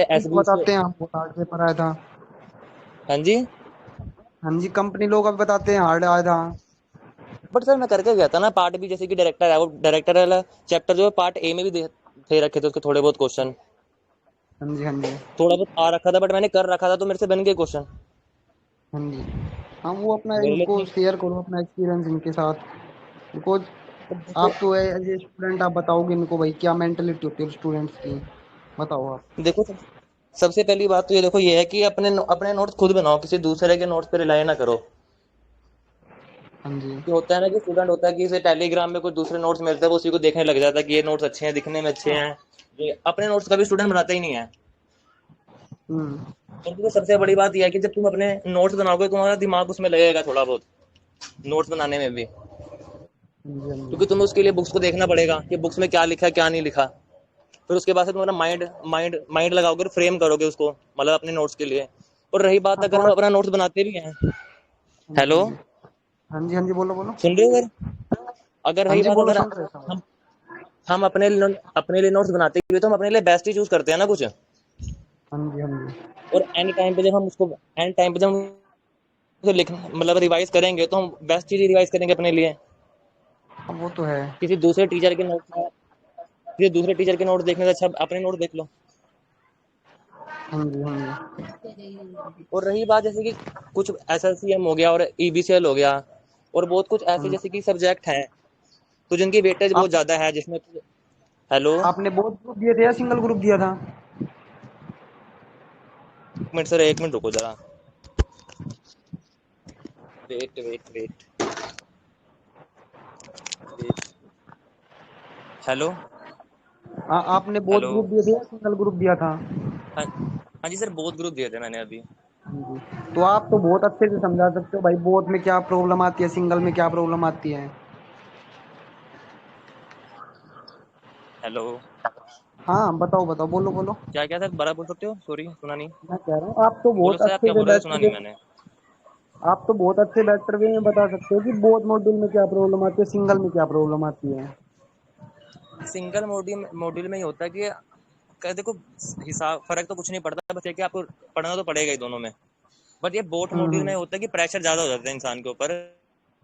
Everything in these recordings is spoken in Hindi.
एसबी से। बताते हैं, हम बहुत हार्ड पेपर आया था। हाँ जी। हाँ जी, कंपनी लोग अब बताते हैं हार्ड आया था। बट सर मैं करके गया था ना पार्ट भी, जैसे कि डायरेक्टर है, वो डायरेक्टर वाला चैप्टर जो है पार्ट ए में भी दे रखे थे उसके थोड़े बहुत क्वेश्चन। हाँ जी, हाँ जी, थोड़ा बहुत आ रखा था, बट मैंने कर रखा था तो मेरे से बन गए क्वेश्चन। हाँ जी। हाँ, वो अपना मेरे लिए इनको इतनी शेयर करो अपना एक्सपीरियंस इनके साथ। बिकॉज देखो, आप तो एज ए स्टूडेंट आप बताओगे इनको भाई क्या मेंटेलिटी होती है स्टूडेंट्स की। बताओ आप। देखो सबसे पहली बात तो ये देखो, ये है कि अपने नोट्स खुद बनाओ, किसी दूसरे के नोट्स पे रिलाई ना करो। हाँ जी। कि होता है ना कि स्टूडेंट होता है कि इसे टेलीग्राम में कुछ दूसरे नोट्स मिलते हैं, वो उसी को देखने लग जाता है कि ये नोट्स अच्छे हैं, दिखने में अच्छे हैं। ये अपने नोट्स कभी स्टूडेंट बनाता ही नहीं है। हम्म। और देखो सबसे बड़ी बात यह है कि जब तुम अपने नोट्स बनाओगे तुम्हारा दिमाग उसमें लगेगा थोड़ा बहुत, नोट्स बनाने में भी। हाँ जी, हाँ क्योंकि जी। तुम्हें उसके लिए बुक्स को देखना पड़ेगा कि बुक्स में क्या लिखा है क्या नहीं लिखा। फिर उसके बाद से तुम्हारा माइंड माइंड माइंड लगाओगे और फ्रेम करोगे उसको, मतलब अपने नोट्स के लिए। और रही बात हाँ अगर हम थोड़ा। अपना नोट्स बनाते भी हैं। हाँ जी, हेलो, हाँ जी। हाँ जी, हाँ जी, बोलो बोलो। सुन रहे हो? अगर अगर हाँ रही जी, बात, बोलो, अगर सुन रहे हैं। हम हम अपने लिए नोट्स बनाते भी तो हम अपने लिए बेस्ट ही चूज करते हैं ना कुछ। हाँ जी, हाँ जी। और एंड टाइम पे जब हम उसको एंड टाइम पे जब हम उसे लिख मतलब रिवाइज करेंगे तो हम बेस्ट चीज रिवाइज करेंगे अपने लिए। हाँ, वो तो है। किसी दूसरे टीचर के नोट्स किसी दूसरे टीचर के नोट्स देखने से अच्छा अपने नोट देख लो। हाँ जी, हाँ और रही बात जैसे कि कुछ एसएलसीएम हो गया और ईबीसीएल हो गया, और बहुत कुछ ऐसे जी। जैसे कि सब्जेक्ट हैं तो जिनकी वेटेज बहुत आप ज्यादा है जिसमें। हेलो, आपने बहुत ग्रुप दिए थे या सिंगल ग्रुप दिया था? 1 मिनट सर, 1 मिनट रुको जरा। Wait wait wait wait. Hello. आपने बहुत हेलो। ग्रुप दिए थे या सिंगल ग्रुप दिया था? हाँ, हाँ जी सर, बहुत ग्रुप दिए थे मैंने अभी। जी। तो आप तो बहुत अच्छे से समझा सकते हो भाई, बोथ में क्या प्रॉब्लम आती है, सिंगल में क्या प्रॉब्लम आती है। हेलो। हाँ, बताओ बताओ, बोलो बोलो। क्या क्या सर, बड़ा बोल सकते हो? सॉरी सुना नहीं। मैं कह रहा हूँ आप तो बोलो बहुत सर, आप अच्छे क्या से बोल रहे थे? सुना बेटर नहीं वे मैंने। आप तो बहुत अच्छे बेटर वे में बता सकते हो कि बोथ मॉड्यूल में क्या प्रॉब्लम आती है, सिंगल में क्या प्रॉब्लम आती है। सिंगल मॉड्यूल में ही होता है कि देखो, हिसाब फर्क तो कुछ नहीं पड़ता, बस ये कि आपको पढ़ना तो पड़ेगा ही दोनों में। बट ये बोट मॉड्यूल में हम्म। होता है कि प्रेशर ज्यादा हो जाता है इंसान के ऊपर।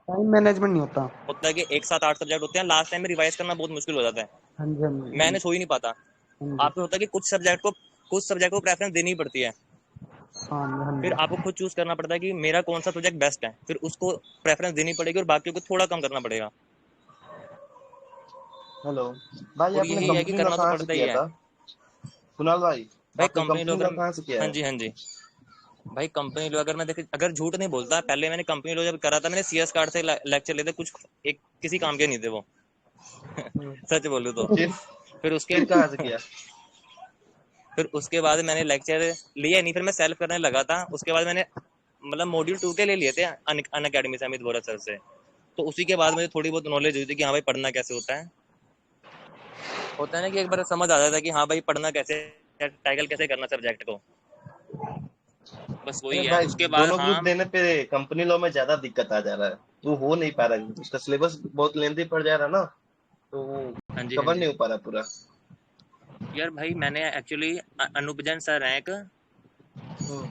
टाइम मैनेजमेंट नहीं होता। होता है कि एक साथ 8 सब्जेक्ट होते हैं, लास्ट टाइम में रिवाइज करना बहुत मुश्किल हो जाता है, हाँ जी, हाँ जी, हाँ जी, मैनेज हो ही नहीं पाता। हाँ जी, आपको होता है कि कुछ सब्जेक्ट को प्रेफरेंस देनी ही पड़ती है। हाँ जी, हाँ फिर जी। आपको खुद चूज करना पड़ता है कि मेरा कौन सा सब्जेक्ट बेस्ट है, फिर उसको प्रेफरेंस देनी पड़ेगी और बाकियों को थोड़ा कम करना पड़ेगा। हेलो भाई, और आपने यही है कि कंपनी लॉ करना तो कहाँ से पड़ता ही किया है। था? कुणाल भाई, भाई आपने कंपनी लो कंपनी अगर, लॉ कहाँ से किया हाँ है? जी हाँ जी, भाई कंपनी लो अगर मैं देखे, अगर झूठ नहीं बोलता, पहले मैंने कंपनी लो जब करा था मैंने सीएस कार्ड से लेक्चर लेते, कुछ एक किसी काम के नहीं थे वो। हम्म, सच बोलूं तो। फिर फिर उसके फिर कहाँ से किया? फिर उसके बाद मैंने लेक्चर लिया नहीं, फिर मैं सेल्फ करने लगा था। उसके बाद मैंने मतलब मॉड्यूल 2 के लिए लिए थे अन अकेडमी से, अमित बोरा सर से। तो उसी के बाद मुझे थोड़ी बहुत नॉलेज हुई थी कि हाँ भाई पढ़ना कैसे होता है। होता है ना कि एक बार समझ आ जाता है कि हाँ भाई पढ़ना कैसे, टैकल कैसे करना सब्जेक्ट को। बस अरे वही है भाई, उसके बाद। दोनों ग्रुप हाँ देने पे कंपनी लॉ में ज्यादा दिक्कत आ जा रहा है। वो हो नहीं पा रहा है, उसका सिलेबस बहुत लेंथी पड़ जा रहा है ना, तो वो हाँ जी हाँ कवर जी। नहीं हो पा रहा पूरा। यार भाई मैंने एक्चुअली अनूप जैन सर हैं एक, हम्म।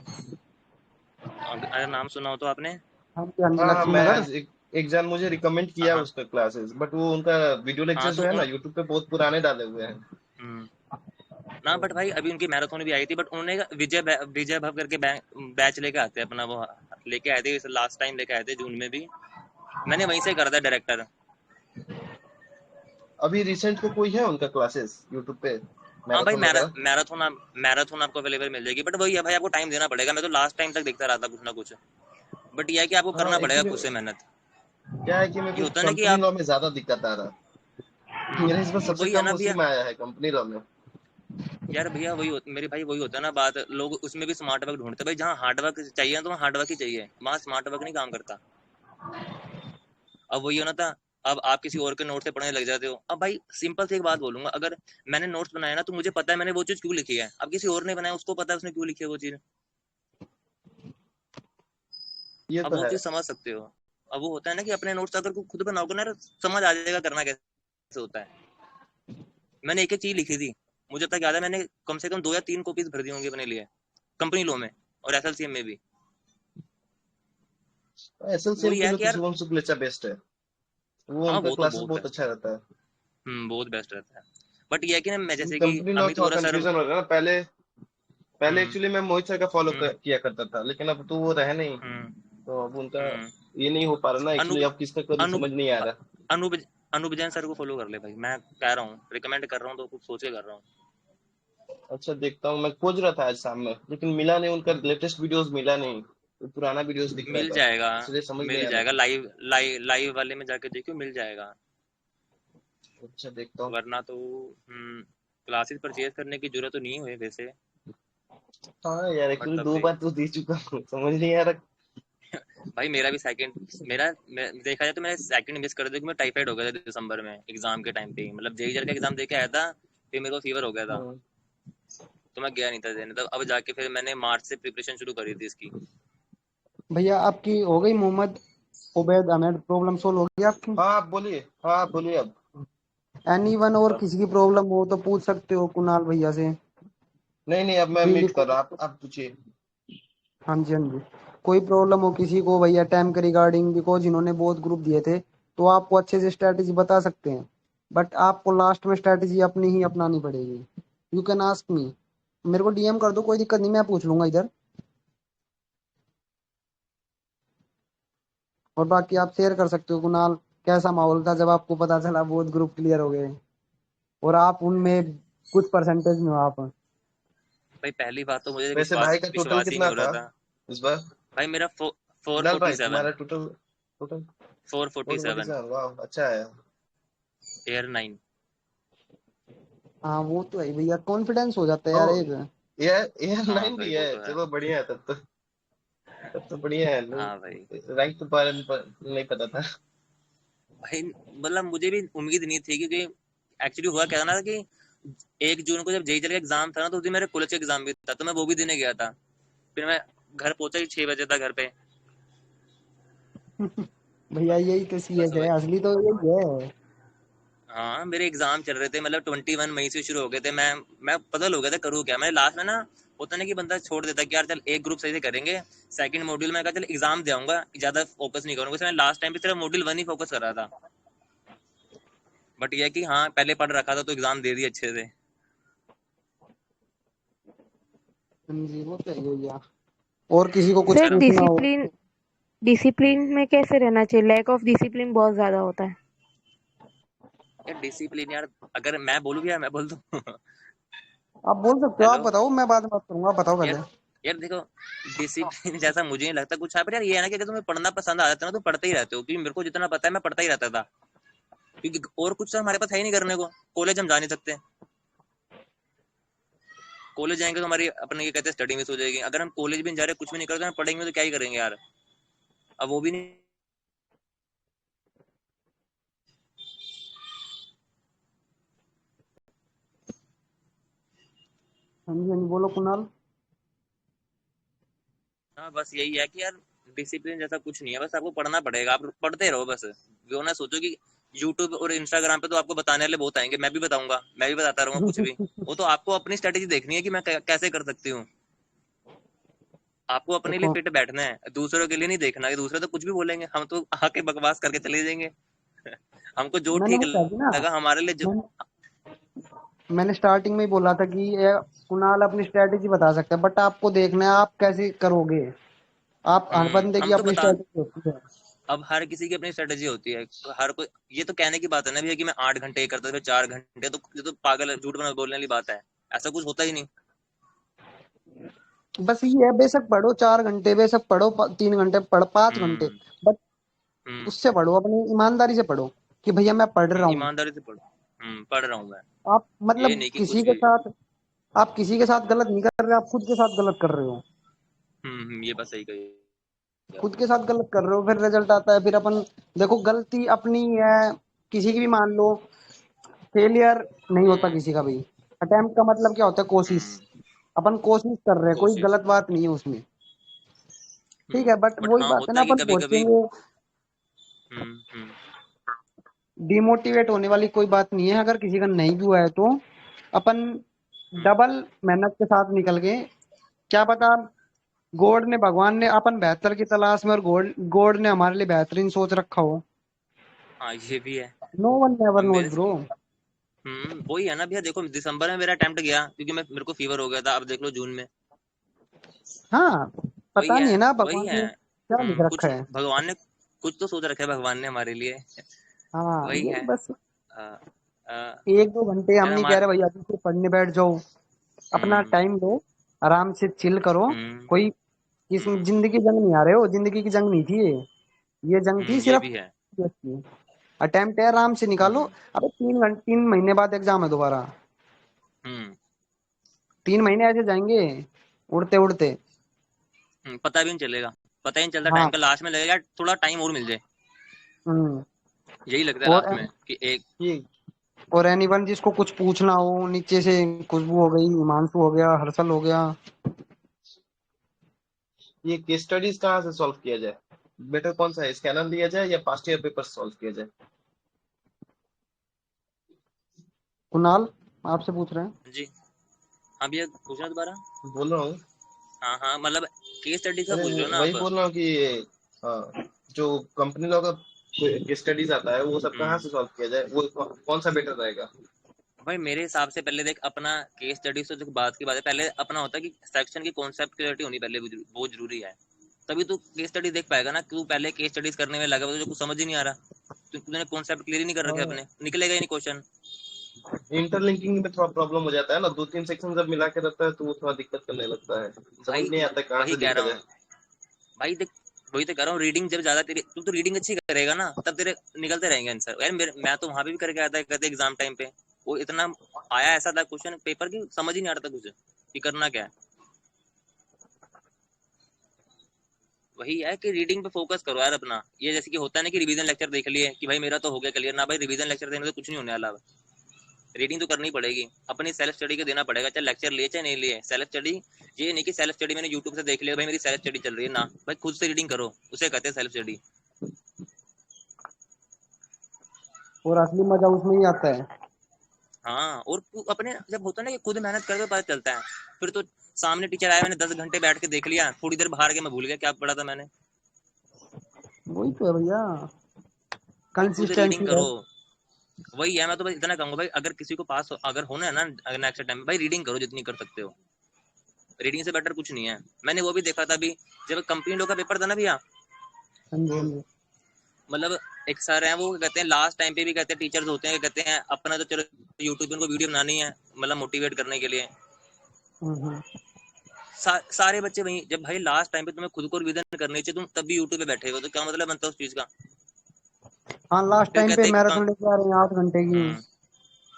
अगर नाम सुना हो तो आपने। हाँ जी, हाँ जी, हाँ हाँ, लक्ष्मी मैं नगर। एक जन मुझे रिकमेंड हाँ किया हाँ उसका क्लासेस, बट वो उनका वीडियो हाँ। लेक्चर तो जो है ना उन यूट्यूब पे बहुत पुराने डाले हुए हैं। हम्म, ना तो बट भाई अभी उनकी मैराथन भी आई थी, बट उन्होंने विजय भव करके बैच लेके आते हैं अपना वो, लेके आए थे लास्ट टाइम, लेके आए थे जून में भी। मैंने वहीं से करा था डायरेक्टर। अभी रिसेंट में कोई है उनका क्लासेस यूट्यूब पे, हाँ भाई मैराथन वगैरह? मैराथन आपको अवेलेबल मिल जाएगी, बट वही है भाई, आपको टाइम देना पड़ेगा। मैं तो लास्ट टाइम तक देखता रहा था कुछ ना कुछ, बट ये है कि आपको हाँ करना पड़ेगा एक्चुअली खुद से मेहनत। क्या है कि मेरे ये को होता है ना कि कंपनी आप, लॉ में ज्यादा दिक्कत आ रहा है। मेरा इस बार सबसे वही है कम ना उसी भैया। में आया है, कंपनी लॉ में। यार भैया मेरे भाई वही होता है ना बात, लोग उसमें भी स्मार्ट वर्क ढूंढते हैं भाई, जहाँ हार्ड वर्क चाहिए तो वहाँ हार्ड वर्क ही चाहिए, वहाँ स्मार्ट वर्क नहीं काम करता। अब वही होना था। अब आप किसी और के नोट से पढ़ने लग जाते हो। अब भाई सिंपल सी एक बात बोलूंगा, अगर मैंने नोट्स बनाया ना तो मुझे पता है मैंने वो चीज क्यों लिखी है, अब किसी और ने बनाया उसको पता है उसने क्यों लिखी है वो चीज। ये अब तो वो है। चीज समझ सकते हो। अब वो होता है ना कि अपने नोट्स अगर खुद बनाओगे ना, समझ आ जाएगा करना कैसे होता है। मैंने एक एक चीज लिखी थी। मुझे अब तक याद है मैंने कम से कम 2 या 3 कॉपीज भर दी होंगी अपने लिए, कंपनी लॉ में और एसएलसीएम में भी। एसएलसीएम वही के है लिए कि तो यार, शुभम शुक्लेचा बेस्ट है, वो हाँ उनका वो तो क्लासेस बहुत बहुत है, अच्छा रहता है। बहुत बेस्ट रहता है। बट ये है कि ना, मैं जैसे कि कंपनी लॉ अमित थोड़ा वोरा सर। कंफ्यूजन हो रहा है ना, पहले पहले हम्म एक्चुअली मैं मोहित सर का फॉलो हम्म किया करता था, लेकिन अब तो वो रहे नहीं, हम्म तो अब उनका हम्म ये नहीं हो पा रहा ना अनु एक्चुअली, अब किसका करूँ अनु समझ नहीं आ रहा। अनूप अनूप जैन सर को फॉलो कर ले भाई, मैं कह रहा हूँ, रिकमेंड कर रहा हूँ, तो कुछ सोच के कर रहा हूँ। अच्छा देखता हूँ, मैं खोज रहा था आज शाम में लेकिन मिला नहीं, उनका लेटेस्ट वीडियोस मिला नहीं, तो पुराना वीडियोस दिख रहा मिल था, जाएगा, इसलिए समझ नहीं मिल आ रहा जाएगा, था। लाइव वाले में जाके देखो, मिल जाएगा। अच्छा देखता हूँ। वरना तो क्लासेस परचेज करने की जरूरत तो नहीं हुई वैसे। हाँ यार बट एक्चुअली तब दो भी बार तो दे चुका हूँ, समझ नहीं आ रहा। भाई, मेरा भी सेकंड, देखा जाए तो मैंने सेकंड मिस कर दिया, क्योंकि मैं टाइफाइड हो गया था दिसंबर में एग्जाम के टाइम पे ही, मतलब जेईई का एग्जाम दे के आया था, फिर मेरे को फीवर हो गया था, हम्म, तो मैं गया नहीं था देने, तब अब जाके फिर मैंने मार्च से प्रिपरेशन शुरू करी थी इसकी। भैया आपकी हो गई मोहम्मद उबैद अहमद, प्रॉब्लम सोल्व हो गई आपकी? हाँ आप बोलिए, हाँ आप बोलिए अब। एनी वन और किसी की प्रॉब्लम हो तो पूछ सकते हो कुणाल भैया से। नहीं नहीं, अब मैं फ्रीली मीट कर को। रहा, आप पूछिए। हाँ जी, हाँ जी। कोई प्रॉब्लम हो किसी को भैया टाइम के रिगार्डिंग, बिकॉज इन्होंने बहुत ग्रुप दिए थे, तो आपको अच्छे से स्ट्रेटेजी बता सकते हैं, बट आपको लास्ट में स्ट्रेटेजी अपनी ही अपनानी पड़ेगी। यू कैन आस्क मी, मेरे को डीएम कर दो, कोई दिक्कत नहीं, मैं पूछ लूंगा इधर। और बाकी आप शेयर कर सकते हो कुणाल, कैसा माहौल था जब आपको पता चला बहुत ग्रुप क्लियर हो गए और आप उनमें कुछ परसेंटेज में हो आप? भाई पहली बात तो मुझे वैसे भाई का टोटल विश्वास ही नहीं कितना हो रहा था था। इस बार? भाई मेरा फोर कुणाल फोर्टी भाई सेवन तुम्हारा total, total four forty 447, seven वाह अच्छा है। एयर 9। हाँ वो तो है भैया, कॉन्फिडेंस हो जाता है ओ यार एक। एयर एयर हाँ 9 भाई भी वो है, तो है। चलो बढ़िया है तब तो बढ़िया है हाँ भाई। लोग। रैंक तो बारे में नहीं पता था। भाई मतलब मुझे भी उम्मीद नहीं थी, क्योंकि एक्चुअली हुआ क्या था ना कि 1 जून को जब जेईई का एग्जाम था ना, तो उस दिन मेरे कॉलेज का एग्जाम भी था, तो मैं वो भी देने गया था। फिर मैं घर पहुंचा ही 6 बजे था घर पे। भैया यही तो बस सीएस है, वही। असली तो यही है। हाँ, मेरे एग्जाम चल रहे थे, मतलब 21 मई से शुरू हो गए थे। मैं पजल हो गया था करूँ क्या। मैंने लास्ट में ना, होता ना कि बंदा छोड़ देता कि यार चल एक ग्रुप सही से करेंगे, सेकंड मॉड्यूल में कहा चल एग्जाम दे आऊंगा, ज्यादा फोकस नहीं करूंगा। इसलिए मैं लास्ट टाइम पे सिर्फ मॉड्यूल 1 ही फोकस कर रहा था। बट ये है कि हाँ, पहले पढ़ रखा था तो एग्जाम दे दिए अच्छे से। हाँ जी, वो तो है भैया। और किसी को कुछ अच्छा सर ना। पूछना हो? डिसिप्लिन डिसिप्लिन में कैसे रहना चाहिए? लैक ऑफ डिसिप्लिन बहुत ज्यादा होता है। यार डिसिप्लिन यार, अगर मैं बोलूँ या मैं बोल दूँ? आप बोल सकते हो, आप हेलो। बताओ, मैं बाद में बात करूंगा, आप बताओ यार पहले। यार देखो, डिसिप्लिन जैसा मुझे नहीं लगता कुछ है, पर यार ये है ना कि अगर तुम्हें पढ़ना पसंद आ जाता है ना, तो पढ़ते ही रहते हो, क्योंकि मेरे को जितना पता है मैं पढ़ता ही रहता था, क्योंकि और कुछ तो हमारे पास है ही नहीं करने को। कॉलेज हम जा नहीं सकते, कॉलेज जाएंगे तो हमारी अपने ये कहते हैं स्टडी मिस हो जाएगी। अगर हम कॉलेज भी नहीं जा रहे, कुछ भी नहीं करते, हम पढ़ेंगे तो क्या ही करेंगे यार। अब वो भी नहीं। हाँ जी, हाँ जी, बोलो कुणाल। हाँ बस यही है कि यार, डिसिप्लिन जैसा कुछ नहीं है, बस आपको पढ़ना पड़ेगा, आप पढ़ते रहो बस। वो ना सोचो कि यूट्यूब और इंस्टाग्राम पे तो आपको बताने वाले बहुत आएंगे, मैं भी बताऊंगा, मैं भी बताता रहूंगा कुछ भी। वो तो आपको अपनी स्ट्रेटेजी देखनी है कि मैं कैसे कर सकती हूँ। आपको अपने लिए देखो, फिट बैठना है, दूसरों के लिए नहीं देखना कि दूसरे तो कुछ भी बोलेंगे, हम तो आके बकवास करके चले जाएंगे। हमको जो मैंने ठीक वो कहा था ना, लगा हमारे लिए जो। मैंने मैंने स्टार्टिंग में ही बोला था कि ये कुणाल अपनी स्ट्रेटेजी बता सकता है, बट आपको देखना है आप कैसे करोगे। आप हर बंदे की हम तो अपनी बता। स्ट्रेटेजी होती है। अब हर किसी की अपनी स्ट्रेटेजी होती है, हर कोई। ये तो कहने की बात है ना भैया कि मैं 8 घंटे ये करता था, फिर 4 घंटे, तो ये तो पागल है, झूठ बोलने वाली बात है। ऐसा कुछ होता ही नहीं। बस ये है, बेशक पढ़ो 4 घंटे, बेशक पढ़ो 3 घंटे, पढ़ 5 घंटे, हम्म बट हम्म उससे पढ़ो, अपनी ईमानदारी से पढ़ो कि भैया मैं पढ़ रहा हूँ। ईमानदारी से पढ़ो। पढ़ रहा हूँ मैं। आप ये मतलब नहीं कि किसी कुछ के भी। साथ, आप किसी के साथ गलत नहीं कर रहे, आप खुद के साथ गलत कर रहे हो। ये बात सही कही खुद आपने। के साथ गलत कर रहे हो, फिर रिजल्ट आता है, फिर अपन देखो गलती अपनी है, किसी की भी मान लो, फेलियर नहीं होता हम्म किसी का भी। अटेम्प्ट का मतलब क्या होता है? कोशिश। हम्म अपन कोशिश कर रहे हैं, कोई कोशिश। गलत बात नहीं है उसमें। ठीक है, बट बट वही हाँ, बात है होता ना, है कि अपन कभी कभी। सोचेंगे, हम्म। डिमोटिवेट होने वाली कोई बात नहीं है, अगर किसी का नहीं भी हुआ है तो अपन डबल मेहनत के साथ निकल गए। क्या पता गॉड ने, भगवान ने अपन बेहतर की तलाश में, और गॉड गॉड ने हमारे लिए बेहतरीन सोच रखा हो। हाँ ये भी है। नो वन नेवर अब नोज मेरे ब्रो। वही है ना भैया, देखो दिसंबर में मेरा अटेम्प्ट गया क्योंकि मैं मेरे को फीवर हो गया था, अब देख लो जून में। हाँ, वही पता है। नहीं है ना वही भगवान है। ने क्या लिख कुछ रखा है। भगवान ने कुछ तो सोच रखा है भगवान ने हमारे लिए। हाँ, वही ये है। बस आ, आ, 1-2 घंटे हम यार नहीं कह हमारे रहे भैया अभी से पढ़ने बैठ जाओ। अपना हम्म टाइम लो, आराम से चिल करो। हम्म कोई इस हम्म जिंदगी की जंग नहीं आ रहे हो, जिंदगी की जंग नहीं थी ये जंग थी ये सिर्फ भी है। की। अटेम्प्ट है, आराम से निकालो। हम्म अबे 3 महीने बाद एग्जाम है दोबारा। हम्म 3 महीने ऐसे जाएंगे उड़ते उड़ते। पता भी नहीं चलेगा। पता ही नहीं चलता टाइम हाँ। का, लास्ट में लगेगा थोड़ा टाइम और मिल जाए। हम्म। यही लगता है और लास्ट में कि एक ये और एनीवन जिसको कुछ पूछना हो नीचे से, खुशबू हो गई, हिमांशु हो गया, हर्षल हो गया। ये केस स्टडीज कहाँ से सॉल्व किया जाए? बेटर कौन सा है, स्कैनर लिया जाए या पास्ट ईयर पेपर सॉल्व किया जाए? कुणाल आपसे पूछ रहे हैं। जी। हाँ भैया पूछना दोबारा। बोल रहा हूँ। हाँ हाँ, मतलब केस स्टडी का अरे पूछ रहे हो ना वही आप? बोल रहा हूँ कि हाँ, जो कंपनी लॉ का केस स्टडीज आता है वो सब कहाँ हम्म से सॉल्व किया जाए, वो कौन सा बेटर रहेगा? भाई मेरे हिसाब से पहले देख, अपना केस स्टडीज तो देखो बात की बात है, पहले अपना होता है कि सेक्शन की कॉन्सेप्ट क्लियरिटी होनी पहले वो जरूरी है। तभी तू केस स्टडी देख पाएगा ना। तू पहले केस स्टडीज करने में लगा हुआ, तुझे कुछ समझ ही नहीं आ रहा, तूने कॉन्सेप्ट क्लियर ही नहीं कर रखे हाँ, अपने, निकलेगा ही नहीं क्वेश्चन। इंटरलिंकिंग में थोड़ा प्रॉब्लम हो जाता है ना, 2-3 सेक्शन जब मिला के रखता है तो वो थोड़ा दिक्कत करने लगता है। समझ भाई नहीं आता कहाँ वही से कह देखा रहा हूँ। जाए। भाई देख, वही तो कह रहा हूँ, रीडिंग जब ज्यादा तेरी, तू तो रीडिंग अच्छी करेगा ना, तब तेरे निकलते रहेंगे आंसर। यार मैं तो वहां पे भी करके आता है कहते एग्जाम टाइम पे, वो इतना आया ऐसा था क्वेश्चन पेपर की, समझ ही नहीं आ रहा था कुछ कि करना क्या है। वही है कि रीडिंग पे फोकस करो यार अपना। ये जैसे कि होता है ना कि रिवीजन लेक्चर देख लिए कि भाई मेरा तो हो गया क्लियर, ना भाई रिवीजन लेक्चर देने से कुछ नहीं होने वाला। रीडिंग तो करनी पड़ेगी, अपनी सेल्फ स्टडी के देना पड़ेगा, चाहे लेक्चर लिए चाहे नहीं लिए सेल्फ स्टडी। ये नहीं कि सेल्फ स्टडी मैंने यूट्यूब से देख लिया भाई मेरी सेल्फ स्टडी चल रही है, ना भाई खुद से रीडिंग करो, उसे कहते हैं सेल्फ स्टडी। और असली मजा उसमें ही आता है। हाँ, और तू अपने जब होता है ना कि खुद मेहनत करके पता चलता है। फिर तो सामने टीचर आया, मैंने 10 घंटे बैठ के देख लिया, थोड़ी देर बाहर के मैं भूल गया क्या पढ़ा था मैंने। वही तो है भैया, भाई खुद रीडिंग कंसिस्टेंसी है। करो। वही है, मैं तो बस इतना कहूंगा भाई, अगर किसी को पास अगर होना है ना नेक्स्ट टाइम में, भाई रीडिंग करो जितनी कर सकते हो। रीडिंग से बेटर कुछ नहीं है। मैंने वो भी देखा था अभी, जब कंपनी लोग का पेपर था ना भैया, हाँ जी, हाँ जी। मतलब एक सर हैं वो कहते हैं लास्ट टाइम पे भी कहते हैं, टीचर्स होते हैं कहते हैं अपना तो चलो यूट्यूब पे उनको वीडियो बनानी है, मतलब मोटिवेट करने के लिए। हम्म। सारे बच्चे वही, जब भाई लास्ट टाइम पे तुम्हें खुद को रिवीजन करनी चाहिए, तुम तब भी यूट्यूब पे बैठे हो, तो क्या मतलब बनता है उस चीज का? हाँ, लास्ट फिर टाइम पे कहते हैं मैराथन लेके आ रहे हैं 8 घंटे की।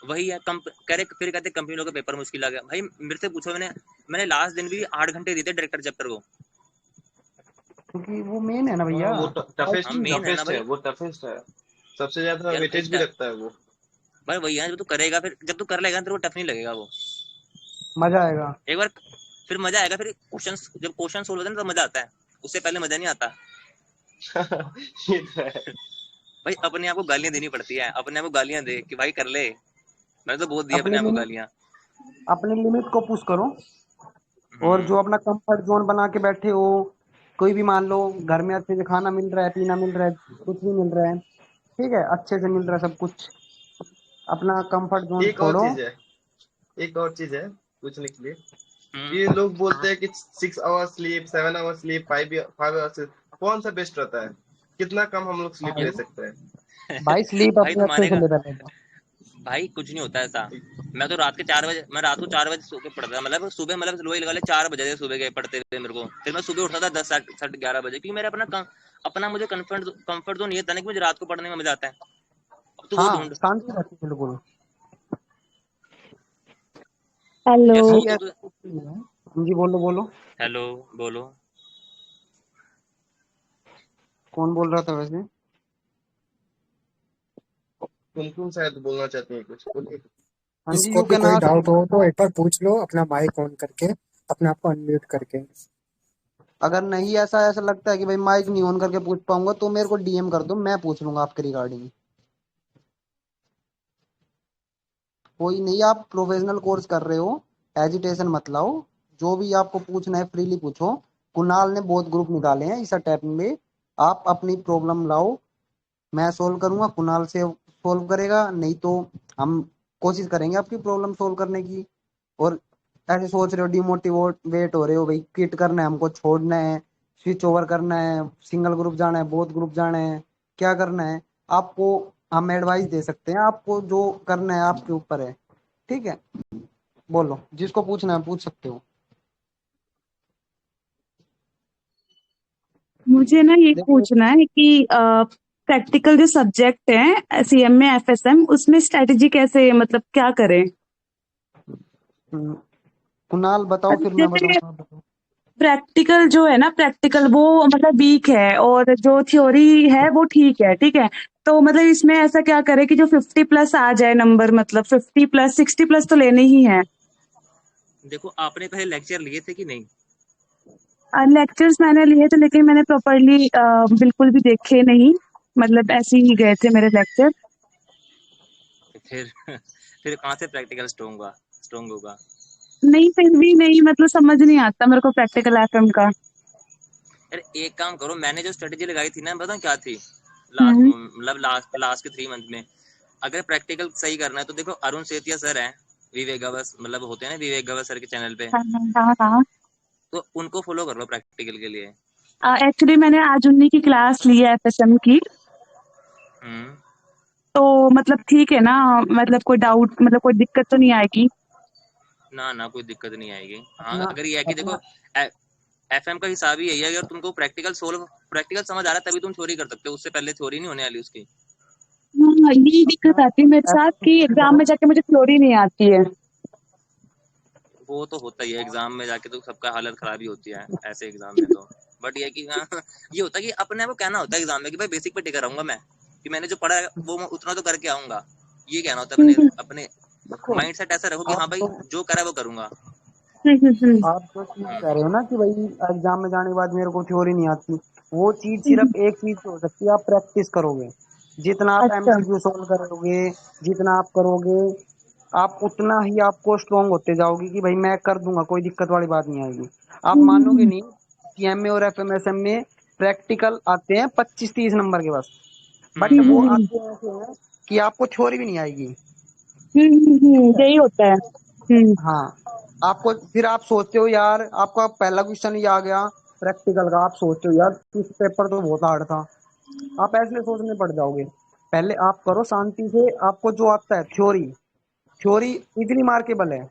वही है फिर कहते कंपनी लोगों का पेपर मुश्किल आ गया। भाई मेरे से पूछो, मैंने लास्ट दिन भी 8 घंटे दिए थे डायरेक्टर चैप्टर को। क्योंकि वो मेन है ना हाँ भैया। वो हाँ टफेस्ट मेन है ना टफेस्ट है, भाई। वो टफेस्ट है। सबसे ज्यादा यार भाई वेटेज भी रखता है वो। भाई वही है, जब तू करेगा, फिर जब तू कर लेगा तेरे को टफ नहीं लगेगा वो। मजा आएगा। एक बार फिर मजा आएगा, फिर क्वेश्चन जब क्वेश्चन सोल्व होता है ना तब मजा आता है, उससे पहले मजा नहीं आता। ये तो है। भाई अपने आप को गालियां देनी पड़ती है, अपने आप को गालियां दे कि भाई कर ले। मैंने तो बहुत दिया अपने अपने आप को लिमिट गालियां। अपने लिमिट को पुश करो। और हम्म जो अपना कंफर्ट जोन बना के बैठे हो, कोई भी मान लो घर में अच्छे से खाना मिल रहा है, पीना मिल रहा है, कुछ भी मिल रहा है, ठीक है, अच्छे से मिल रहा है सब कुछ, अपना कंफर्ट जोन एक और छोड़ो। चीज है, एक और चीज है पूछने के लिए। हम्म ये लोग बोलते हैं कि 6 hour sleep, 7 hour sleep, 5 hour sleep, कौन सा बेस्ट रहता है? कितना कम हम लोग स्लीप भाई ले सकते हैं? भाई स्लीप भाई अपने तू अच्छे से मानेगा, ले पहले तो। भाई कुछ नहीं होता ऐसा। मैं रात को 4 बजे सो के पढ़ता था, मतलब सुबह, मतलब वही लगा ले 4 बजे थे सुबह के पढ़ते हुए मेरे को, फिर मैं सुबह उठता था 10 साढ़े 11 बजे, क्योंकि मेरा अपना मुझे कंफर्ट जोन ये था ना कि मुझे रात को पढ़ने में मजा आता है। अब तू वो हाँ, ढूंढ। शांति रहती है बिल्कुल। हेलो। जैसे भाई वो तो ऐसा कुछ नहीं है। हाँ जी, बोलो बोलो। हेलो बोलो। कौन बोल रहा था वैसे? तुम शायद बोलना चाहती हैं कुछ, बोलिए। हाँ जी, किसको यू भी कैन कोई आस्क। डाउट हो तो एक बार पूछ लो, अपना माइक ऑन करके, अपने आप को अनम्यूट करके। अगर नहीं ऐसा ऐसा लगता है कि भाई माइक नहीं ऑन करके पूछ पाऊंगा, तो मेरे को डीएम कर दो, मैं पूछ लूंगा आपके रिगार्डिंग। कोई नहीं, आप प्रोफेशनल कोर्स कर रहे हो, एजिटेशन मत लाओ, जो भी आपको पूछना है फ्रीली पूछो। कुणाल ने बहुत ग्रुप निकाले हैं इस अटैक में, आप अपनी प्रॉब्लम लाओ, मैं सोल्व करूंगा, कुणाल से सोल्व करेगा, नहीं तो हम कोशिश करेंगे आपकी प्रॉब्लम सोल्व करने की। और ऐसे सोच रहे हो डिमोटिवेट हो रहे हो भाई, क्विट करना है हमको, छोड़ना है, स्विच ओवर करना है, सिंगल ग्रुप जाना है, बहुत ग्रुप जाना है, क्या करना है आपको, हम एडवाइस दे सकते हैं आपको, जो करना है आपके ऊपर है। ठीक है, बोलो, जिसको पूछना है पूछ सकते हो। मुझे ना ये देखो, पूछना है कि प्रैक्टिकल जो सब्जेक्ट है सीएम में एफएसएम, उसमें स्ट्रेटेजी कैसे, मतलब क्या करें? कुणाल बताओ फिर मैं जैसे बताऊंगा, बताओ। प्रैक्टिकल जो है ना, प्रैक्टिकल वो मतलब वीक है, और जो थ्योरी है वो ठीक है, ठीक है। तो मतलब इसमें ऐसा क्या करें कि जो 50+ आ जाए नंबर, मतलब 50+, 60+ तो लेने ही है। देखो आपने पहले लेक्चर लिए थे कि नहीं? लेक्चर्स मैंने लिए थे, लेकिन मैंने प्रॉपरली बिल्कुल भी देखे नहीं, मतलब ऐसे ही गए थे मेरे लेक्चर। फिर फिर कहाँ से प्रैक्टिकल स्ट्रोंग होगा? नहीं, फिर भी नहीं, मतलब समझ नहीं आता मेरे को प्रैक्टिकल एफएम का। यार एक काम करो, मैंने जो स्ट्रेटेजी लगाई थी ना, बताऊँ क्या थी? हम्म। लास्ट के 3 मंथ में अगर प्रैक्टिकल सही करना है तो देखो, अरुण सेतिया सर हैं, विवेक गवर, मतलब होते हैं ना विवेक गवर सर के चैनल पे, हाँ हाँ हाँ। तो उनको फॉलो कर लो प्रैक्टिकल के लिए। एक्चुअली मैंने आज उन्हीं की क्लास ली है एफएसएम की। हम्म। तो मतलब ठीक है ना, मतलब कोई डाउट, मतलब कोई दिक्कत तो नहीं आएगी? ना ना, कोई दिक्कत नहीं आएगी। हाँ, अपना अगर ये है कि देखो, अपना एफएम का हिसाब ही यही है, अगर तुमको प्रैक्टिकल समझ आ रहा है तभी तुम थ्योरी कर सकते हो, उससे पहले थ्योरी नहीं होने वाली उसकी। हाँ, यही दिक्कत अपना आती है मेरे साथ FM कि स्टडी एग्जाम करो। में जाके मुझे थ्योरी नहीं आती है। वो तो होता ही है, एग्जाम में जाके तो सबका हालत खराब ही होती है ऐसे एग्जाम में तो। बट ये कि हाँ, ये होता है कि अपने आप को कहना होता है एग्जाम में कि भाई बेसिक पे टिका रहूंगा मैं, कि मैंने जो पढ़ा है वो मैं उतना तो करके आऊंगा। ये कहना होता है अपने हम्म। अपने देखो, माइंड सेट ऐसा रखो कि हाँ आप भाई तो जो करा है वो करूंगा। हम्म। आप जो चीज हम्म। कह रहे हो ना कि भाई एग्जाम में जाने के बाद मेरे को थ्योरी नहीं आती, वो चीज हम्म। सिर्फ एक चीज से हो सकती है, आप प्रैक्टिस करोगे। जितना आप अच्छा। एमसीक्यू सोल्व करोगे, जितना आप करोगे, आप उतना ही आपको स्ट्रोंग होते जाओगे कि भाई मैं कर दूंगा, कोई दिक्कत वाली बात नहीं आएगी। आप मानोगे हम्म। नहीं, सीएमए और एफएमएसएम में प्रैक्टिकल आते हैं 25-30 नंबर के बस, बट वो हम्म। आते हैं ऐसे हैं कि आपको थ्योरी भी नहीं आएगी। ठीक है, यही होता है। हम्म। हाँ, आपको फिर आप सोचते हो यार, आपका पहला क्वेश्चन ही आ गया प्रैक्टिकल का, आप सोचते हो यार इस पेपर तो बहुत हार्ड था, आप ऐसे सोचने पड़ जाओगे। पहले आप करो शांति से, आपको जो आता है थ्योरी, थ्योरी इजीली मार्केबल है,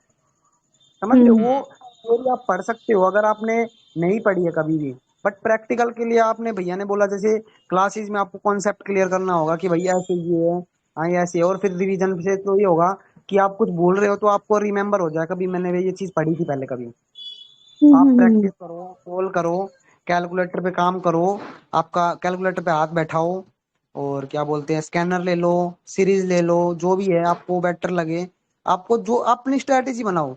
समझ रहे हो, हम्म। वो हम्म। थ्योरी आप पढ़ सकते हो अगर आपने नहीं पढ़ी है कभी भी। बट प्रैक्टिकल के लिए आपने, भैया ने बोला जैसे क्लासेस में आपको कॉन्सेप्ट क्लियर करना होगा कि भैया ऐसे ये है, हाँ ये ऐसे है, और फिर रिवीजन से तो ये होगा कि आप कुछ भूल रहे हो तो आपको रिमेम्बर हो जाए, कभी मैंने ये चीज पढ़ी थी पहले कभी। आप हम्म। प्रैक्टिस करो, सोल्व करो, कैलकुलेटर पे काम करो, आपका कैलकुलेटर पे हाथ बैठाओ, और क्या बोलते हैं, स्कैनर ले लो, सीरीज ले लो, जो भी है आपको बेटर लगे, आपको जो अपनी स्ट्रेटेजी बनाओ।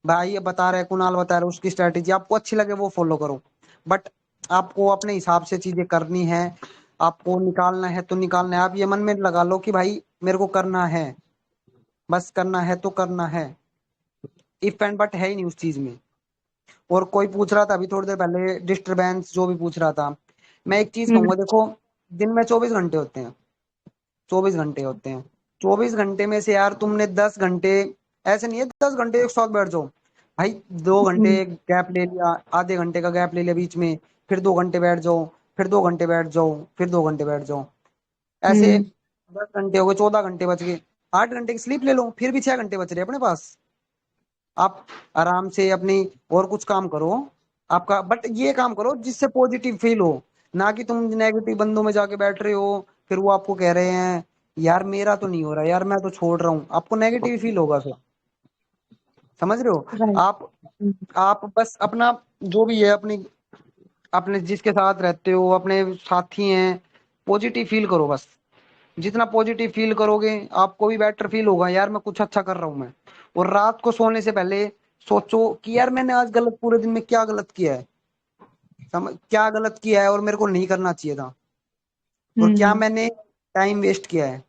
भाई ये बता रहे, कुणाल बता रहे, उसकी स्ट्रेटेजी आपको अच्छी लगे वो फॉलो करो। बट आपको अपने हिसाब से चीजें करनी है, आपको निकालना है तो निकालना है, आप ये मन में लगा लो कि भाई मेरे को करना है, बस करना है तो करना है, इफ एंड बट है ही नहीं उस चीज में। और कोई पूछ रहा था अभी थोड़ी देर पहले, डिस्टरबेंस जो भी पूछ रहा था, मैं एक चीज हम्म। कहूंगा, देखो दिन में 24 घंटे होते हैं, 24 घंटे होते हैं, 24 घंटे में से यार तुमने 10 घंटे, ऐसे नहीं है 10 घंटे एक साथ बैठ जाओ, भाई 2 घंटे हम्म। गैप ले लिया, आधे घंटे का गैप ले लिया बीच में, फिर 2 घंटे बैठ जाओ, फिर 2 घंटे बैठ जाओ, फिर 2 घंटे बैठ जाओ, ऐसे हम्म। 10 घंटे हो गए, 14 घंटे बच गए, 8 घंटे की स्लीप ले लो, फिर भी 6 घंटे बच रहे हैं अपने पास। आप आराम से अपनी और कुछ काम करो आपका, बट ये काम करो जिससे पॉजिटिव फील हो, ना कि तुम नेगेटिव बंदों में जाके बैठ रहे हो, फिर वो आपको कह रहे हैं यार मेरा तो नहीं हो रहा, यार मैं तो छोड़ रहा हूँ, आपको नेगेटिव फील होगा फिर, समझ रहे हो। राइट। आप आप बस अपना जो भी है, अपनी अपने जिसके साथ रहते हो, अपने साथी हैं, पॉजिटिव फील करो बस। जितना पॉजिटिव फील करोगे आपको भी बेटर फील होगा, यार मैं कुछ अच्छा कर रहा हूँ मैं। और रात को सोने से पहले सोचो कि यार मैंने आज गलत, पूरे दिन में क्या गलत किया है, समझ क्या गलत किया है और मेरे को नहीं करना चाहिए था, और क्या हम्म। मैंने टाइम वेस्ट किया है।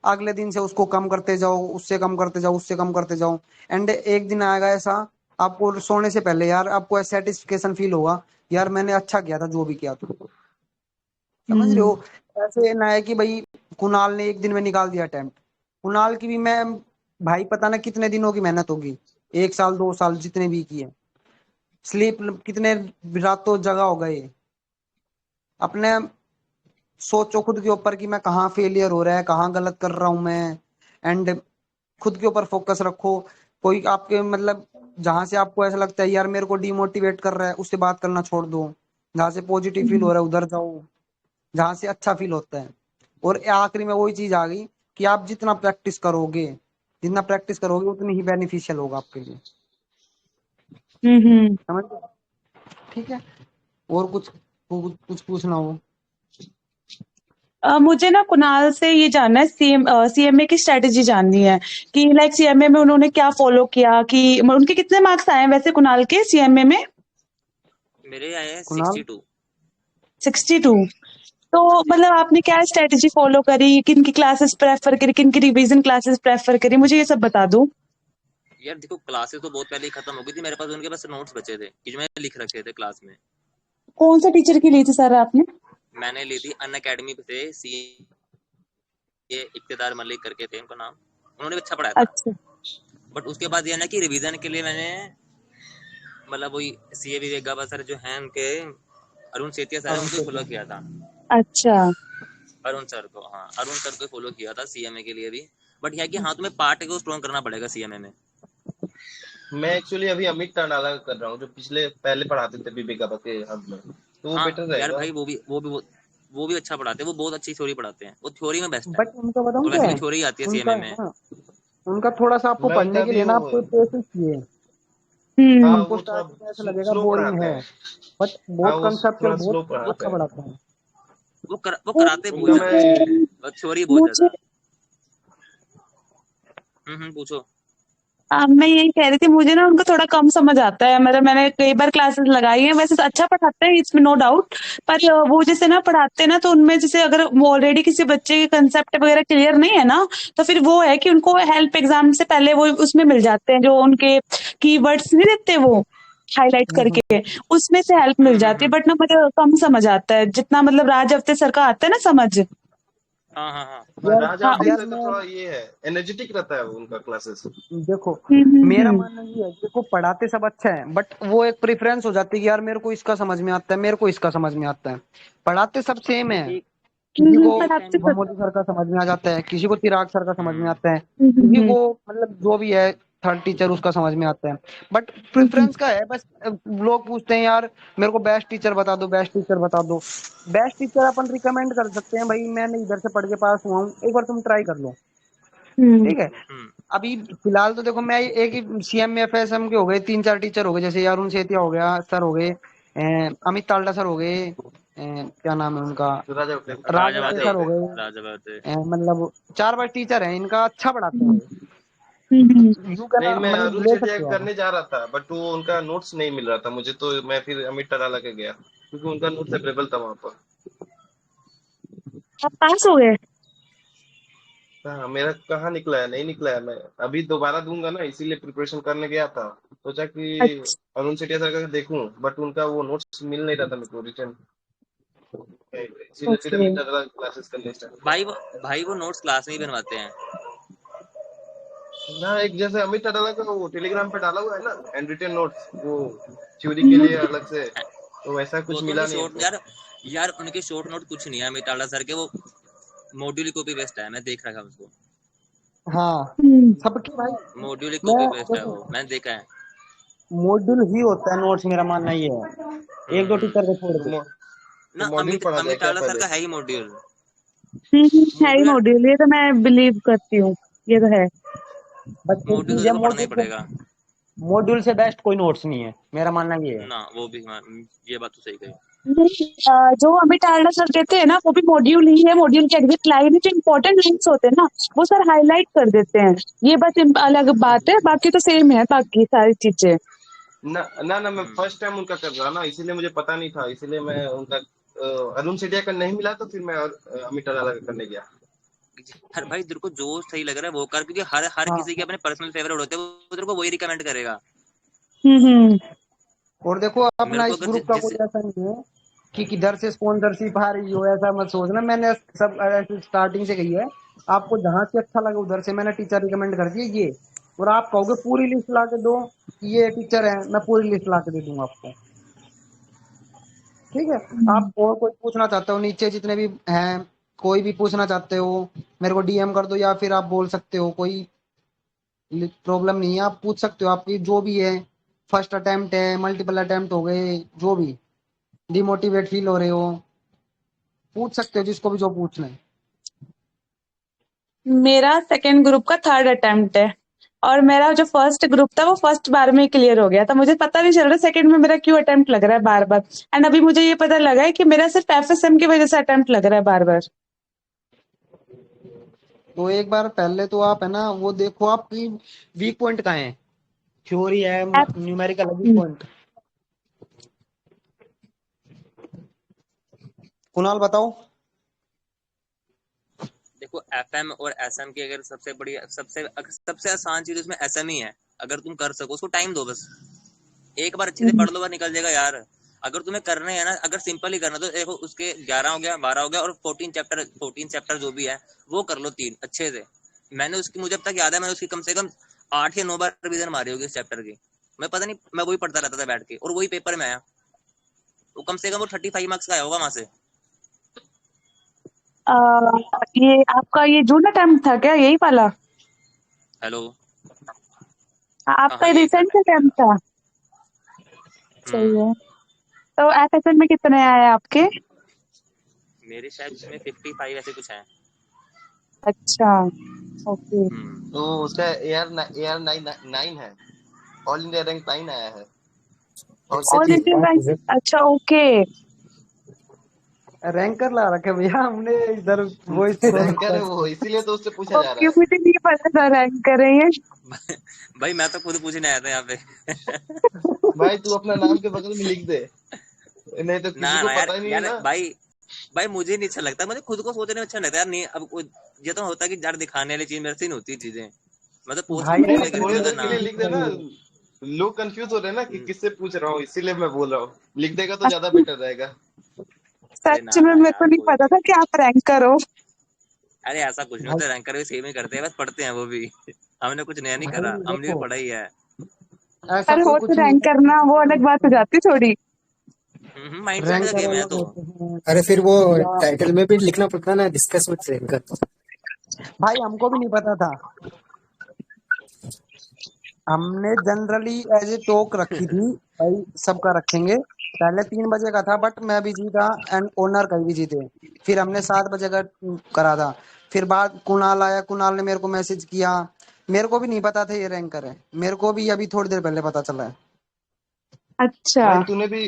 अगले दिन से उसको कम करते जाओ, उससे कम करते जाओ, उससे कम करते जाओ। एंड एक दिन आएगा ऐसा, आपको सोने से पहले यार आपको सेटिस्फिकेशन फील होगा, यार मैंने अच्छा किया था जो भी किया था। समझ रहे हो? ऐसे ना है कि भाई कुणाल ने एक दिन में निकाल दिया अटेम्प्ट। कुणाल की भी मैं भाई पता ना कितने दिनों की मेहनत होगी, 1 साल 2 साल जितने भी किए, स्लीप कितने रातों जगह हो गए। अपने सोचो खुद के ऊपर कि मैं कहाँ फेलियर हो रहा है, कहाँ गलत कर रहा हूं मैं। एंड खुद के ऊपर फोकस रखो। कोई आपके मतलब जहां से आपको ऐसा लगता है यार मेरे को डिमोटिवेट कर रहा है, उससे बात करना छोड़ दो। जहां से पॉजिटिव फील हो रहा है उधर जाओ, जहां से अच्छा फील होता है। और आखिरी में वही चीज आ गई कि आप जितना प्रैक्टिस करोगे उतनी ही बेनिफिशियल होगा आपके लिए। हम्म। समझ गए? ठीक है। और कुछ पूछना हो? मुझे ना कुणाल से ये जानना है, सीएमए की स्ट्रेटेजी जाननी है कि लाइक सीएमए में उन्होंने क्या फॉलो किया, कि उनके कितने मार्क्स आए हैं वैसे कुणाल के सीएमए में? मेरे आए हैं कुणाल 62। 62। तो जी। मतलब आपने क्या स्ट्रेटेजी फॉलो करी, किन की क्लासेस प्रेफर करी, किन की रिवीजन क्लासेस प्रेफर करी, मुझे ये सब बता दो। यार देखो, क्लासेस तो बहुत पहले ही खत्म हो गई थी मेरे पास, उनके पास नोट्स बचे थे कि जो मैंने लिख रखे थे क्लास में। कौन सा टीचर की ली थी सर आपने? मैंने ली थी अन अकेडमी से, सी ये इक्तदार मलिक करके थे उनका नाम, उन्होंने भी अच्छा पढ़ाया था। अच्छा बट उसके बाद ये ना कि रिवीजन के लिए मैंने मतलब वही सी ए विवेक सर जो हैं उनके, अरुण सेतिया सर है, अरुण उनको फॉलो सेठी। किया था। अच्छा। अरुण सर को, हाँ अरुण सर को फॉलो किया था सीएमए के लिए भी। बट यह कि हाँ तुम्हें पार्ट को स्ट्रॉन्ग करना पड़ेगा सीएमए में। मैं एक्चुअली अभी अमित टंडाला कर रहा हूँ, जो पिछले पहले पढ़ाते थे विवेकाबा के हब में, तो वो हाँ बेटर यार रहेगा। भाई, वो भी अच्छा पढ़ाते हैं, वो बहुत अच्छी थ्योरी पढ़ाते हैं, वो थ्योरी में बेस्ट है। बट उनका बताऊं और क्या वैसे भी है, थ्योरी आती है उनका सीएमए है में। ना, उनका थोड़ा सा आपको मैं पढ़ने उनका के भी लिए ना वो, आपको पेशेंस चाहिए। हम्म। हाँ आपको वो थोड़ा स्टार्टिंग में ऐसा लगेगा स्लो बोरिंग पढ़ाते है, हैं। बट हाँ बहुत वो कंसेप्चुअल, थोड़ा बहुत स्लो पढ़ाते अच्छा हैं। पढ़ाते हैं। वो कराते बहुत उनका ज्यादा मैं है, मुझे और थ्योरी बहुत मुझे ज्यादा। पूछो। मैं यही कह रही थी, मुझे ना उनको थोड़ा कम समझ आता है, मतलब मैंने कई बार क्लासेस लगाई हैं, वैसे तो अच्छा पढ़ाते हैं इसमें नो डाउट। पर वो जैसे ना पढ़ाते हैं ना, तो उनमें जैसे अगर ऑलरेडी किसी बच्चे के कंसेप्ट वगैरह क्लियर नहीं है ना, तो फिर वो है कि उनको हेल्प एग्जाम से पहले वो उसमें मिल जाते हैं, जो उनके कीवर्ड्स नहीं देते वो हाईलाइट करके, उसमें से हेल्प मिल जाती है। हम्म। बट ना मुझे कम समझ आता है जितना मतलब राज अवते सर का आता है ना समझ। हाँ हाँ हाँ। हाँ, यार राजा हाँ अवधि यार सर का मैं थोड़ा ये है, एनर्जेटिक रहता है वो उनका क्लासेस। देखो, मेरा हम्म। मानना ये है, देखो पढ़ाते सब अच्छा है, बट वो एक प्रेफरेंस हो जाती है कि यार मेरे को इसका समझ में आता है, मेरे को इसका समझ में आता है। पढ़ाते सब सेम है। एक किसी को एक पढ़ाते टाइम। भमोजी सर का समझ में आ जाता है, किसी को चिराग सर का समझ में हम्म। आता है, किसी हम्म। को मतलब जो भी है थर्ड टीचर उसका समझ में आता है। But hmm. प्रेफरेंस का है बस। लोग पूछते हैं यार मेरे को बेस्ट टीचर बता दो, बेस्ट टीचर बता दो। बेस्ट टीचर अपन रिकमेंड कर सकते हैं, भाई मैंने इधर से पढ़ के पास हुआ हूँ, एक बार तुम ट्राई कर लो। हम्म। ठीक है। हम्म। अभी फिलहाल तो देखो मैं एक ही सीएम एफएसएम के हो गए 3 4 टीचर हो गए, जैसे अरुण सेतिया हो गया सर हो गए, अमित ताल्डा सर हो गए, क्या नाम है उनका, राजा अवधि राज राजा अत्ते बात राजा है। सर हो अवधि गए। राजा बात है। मतलब 4 5 टीचर हैं इनका, अच्छा पढ़ाते हम्म। हैं। हम्म। यू का नहीं, ना मैं मतलब अरुण ले सेठिया सकते हो आप। करने जा रहा था, बट वो उनका नोट्स नहीं मिल रहा था मुझे, तो मैं फिर अमित टडाला के गया, क्योंकि उनका नोट्स अवेलेबल था वहां पर। आप पास हो गए? हाँ, मेरा कहाँ निकला है, नहीं निकला है। मैं अभी दोबारा दूंगा ना, इसीलिए प्रिपरेशन करने गया था। सोचा कि अच्छा। अरुण सेठिया सर का देखूं, बट उनका वो नोट्स मिल नहीं रहा था मेरे को रिटर्न, इसीलिए फिर ओके। अमित टडाला क्लासेस करने स्टार्ट किया। भाई वो नोट्स क्लास में ही बनवाते हैं। ना, एक जैसे अमित टडाला का वो टेलीग्राम पे डाला हुआ है ना, हैंड रिटन नोट्स, वो थ्योरी के लिए हम्म। अलग से, तो वैसा वो कुछ तो मिला उनके नहीं शॉर्ट हमको। यार उनके शॉर्ट नोट कुछ नहीं है मिताला सर के, वो मॉड्यूल कॉपी बेस्ट है, मैं देख रखा उसको। हाँ हम्म। सबकी भाई। मॉड्यूल मैं कॉपी बेस्ट है, देखो, वो मैंने देखा है। मॉड्यूल ही होता है नोट्स, मेरा मानना ये है, एक दो टीचर को छोड़ तो, के। तो ना मॉड्यूल अमित पढ़ा जाए क्या अमिताला सर पहले? का है ही मॉड्यूल। है ही मॉड्यूल यार, मॉड्यूल, ये तो मैं बिलीव करती हूँ, ये तो है। बट एक मॉड्यूल तो चीज है, देखो पढ़ना ही पड़ेगा। मॉड्यूल से बेस्ट कोई नोट्स नहीं है, मेरा मानना ये है। ना वो भी, हाँ, ये बात तो सही कही। नहीं, जो अमित टारडा सर देते हैं ना, वो भी मॉड्यूल ही है, मॉड्यूल के एग्जैक्ट लाइन जो इंपॉर्टेंट लाइन्स होते हैं ना, वो सर हाईलाइट कर देते हैं। ये बस अलग बात है, बाकी तो सेम है बाकी सारी चीजें। ना ना ना, मैं हम्म। फर्स्ट टाइम उनका कर रहा ना, इसीलिए मुझे पता नहीं था, इसीलिए मैं उनका अरुण सेठिया का नहीं मिला, तो फिर मैं अमित अलाला का करने गया। हर भाई तेरे को जो सही लग रहा है वो कर, क्योंकि हर हर हाँ किसी के अपने पर्सनल फेवरेट होते हैं, वो तेरे को वही रिकमेंड करेगा। हम्म। और देखो मेरे अपना को इस अगर ग्रुप का जिस कोई ऐसा नहीं है कि किधर से स्पॉन्सरशिप आ रही हो, ऐसा मत सोचना। मैंने सब ऐसे स्टार्टिंग से कही है, आपको जहां से अच्छा लगे उधर से मैंने टीचर रिकमेंड कर दिए ये। और आप कहोगे पूरी लिस्ट ला के दो, ये टीचर है, मैं पूरी लिस्ट ला के दे दूंगा आपको। ठीक है। आप और कोई पूछना चाहते हो नीचे जितने भी हैं, कोई भी पूछना चाहते हो मेरे को डीएम कर दो, या फिर आप बोल सकते हो, कोई प्रॉब्लम नहीं है, आप पूछ सकते हो। आपकी जो भी है, फर्स्ट अटेम्प्ट है, मल्टीपल अटेम्प्ट हो गए, जो भी डिमोटिवेट फील हो रहे हो, पूछ सकते हो जिसको भी जो पूछना है। मेरा सेकंड ग्रुप का थर्ड अटेम्प्ट है, और मेरा जो फर्स्ट ग्रुप था वो फर्स्ट बार में क्लियर हो गया था। मुझे पता नहीं चल रहा सेकंड में मेरा क्यों अटेम्प्ट लग रहा है बार बार। एंड अभी मुझे ये पता लगा है कि मेरा सिर्फ एफएसएम की वजह से अटेम्प्ट लग रहा है बार बार। तो एक बार पहले तो आप है ना वो देखो आपकी वीक पॉइंट कहाँ है। थ्योरी है, न्यूमेरिकल है, वीक पॉइंट। कुणाल बताओ। देखो एफएम और एसएम की अगर सबसे बड़ी सबसे आसान चीज उसमें एसएम ही है। अगर तुम कर सको उसको टाइम दो, बस एक बार अच्छे से पढ़ लो, बार निकल जाएगा यार। अगर तुम्हें करना है ना, अगर सिंपल ही करना तो देखो उसके 11 हो गया, 12 हो गया, और 14 चैप्टर जो भी है वो कर लो 3 अच्छे से। मैंने उसकी, मुझे अब तक याद है, मैंने उसकी कम से कम 8 या 9 बार रिवीजन मारी होगी इस चैप्टर की। मैं पता नहीं, मैं वही पढ़ता रहता था बैठ के, और वही पेपर में आया। वो कम से कम वो 35 मार्क्स का आया होगा वहां से। ये आपका ये जून अटेम्प्ट था क्या, यही वाला? हेलो। हाँ आपका हाँ, यही रिसेंट अटेम्प्ट था। अटेम्प्ट था? सही हम्म। है। तो एफएसएम में कितने आए आपके? मेरे शायद उसमें 55 ऐसे कुछ है। अच्छा। ओके। हम्म। तो उसका एयर 9 है। ऑल इंडिया रैंक 9 आया है। और ऑल एक्चुअली एक इंडिया बात रैंक? मुझे अच्छा, ओके। रैंकर ला रखे भैया हमने इधर वॉइस प्रो रैंकर है वो, इसीलिए तो उससे पूछा जा रहा ओके, है। मुझे नहीं पता था रैंक कर रही है। भाई मैं तो खुद पूछने आया था यहाँ पे। भाई तू अपना नाम के बगल में लिख दे, नहीं तो ना किसी को ना यार, पता ही नहीं है यार ना। भाई, भाई मुझे नहीं अच्छा लगता, मुझे खुद को सोचने में अच्छा लगता है यार। नहीं अब ये तो होता है कि यार दिखाने वाली चीज मेरे से नहीं होती चीजें। मैं तो पोस्ट भाई वोस्ट नहीं ऐसा नहीं, इसलिए करी थी थोड़े कुछ मतलब देर के लिए नाम। लिख देना। नहीं। लोग कंफ्यूज हो रहे हैं ना कि हम्म। किससे पूछ रहा हूँ, इसीलिए मैं बोल रहा हूँ। लिख देगा तो ज्यादा बेटर रहेगा। अरे सच ना में ना मेरे को यार, नहीं कोई पता नहीं। था कि आप रैंकर हो। अरे ऐसा कुछ नहीं भाई होता, रैंकर भी सेम ही करते हैं, बस पढ़ते हैं वो भी। हमने कुछ नया नहीं भाई करा, हमने भी देखो पढ़ा ही है। ऐसा पर कोई हो तो कुछ नहीं रैंक करना वो अलग बात हो है। जाती थोड़ी। माइंडसेट का रैंकर गेम है अलग तो। होते हैं अरे फिर वो या टाइटल में भी लिखना पड़ता है ना, डिस्कस विद रैंकर। भाई हमको भी नहीं पता था। हमने जनरली एज ए टॉक रखी थी, भाई सबका रखेंगे। पहले 3 बजे का था बट मैं बिजी था एंड ओनर कहीं बिजी थे। फिर हमने 7 बजे का करा था। फिर बाद कुणाल आया, कुणाल ने मेरे को मैसेज किया। मेरे को भी नहीं पता था ये रैंकर है, मेरे को भी अभी थोड़ी देर पहले पता चला है। अच्छा। भाई तूने भी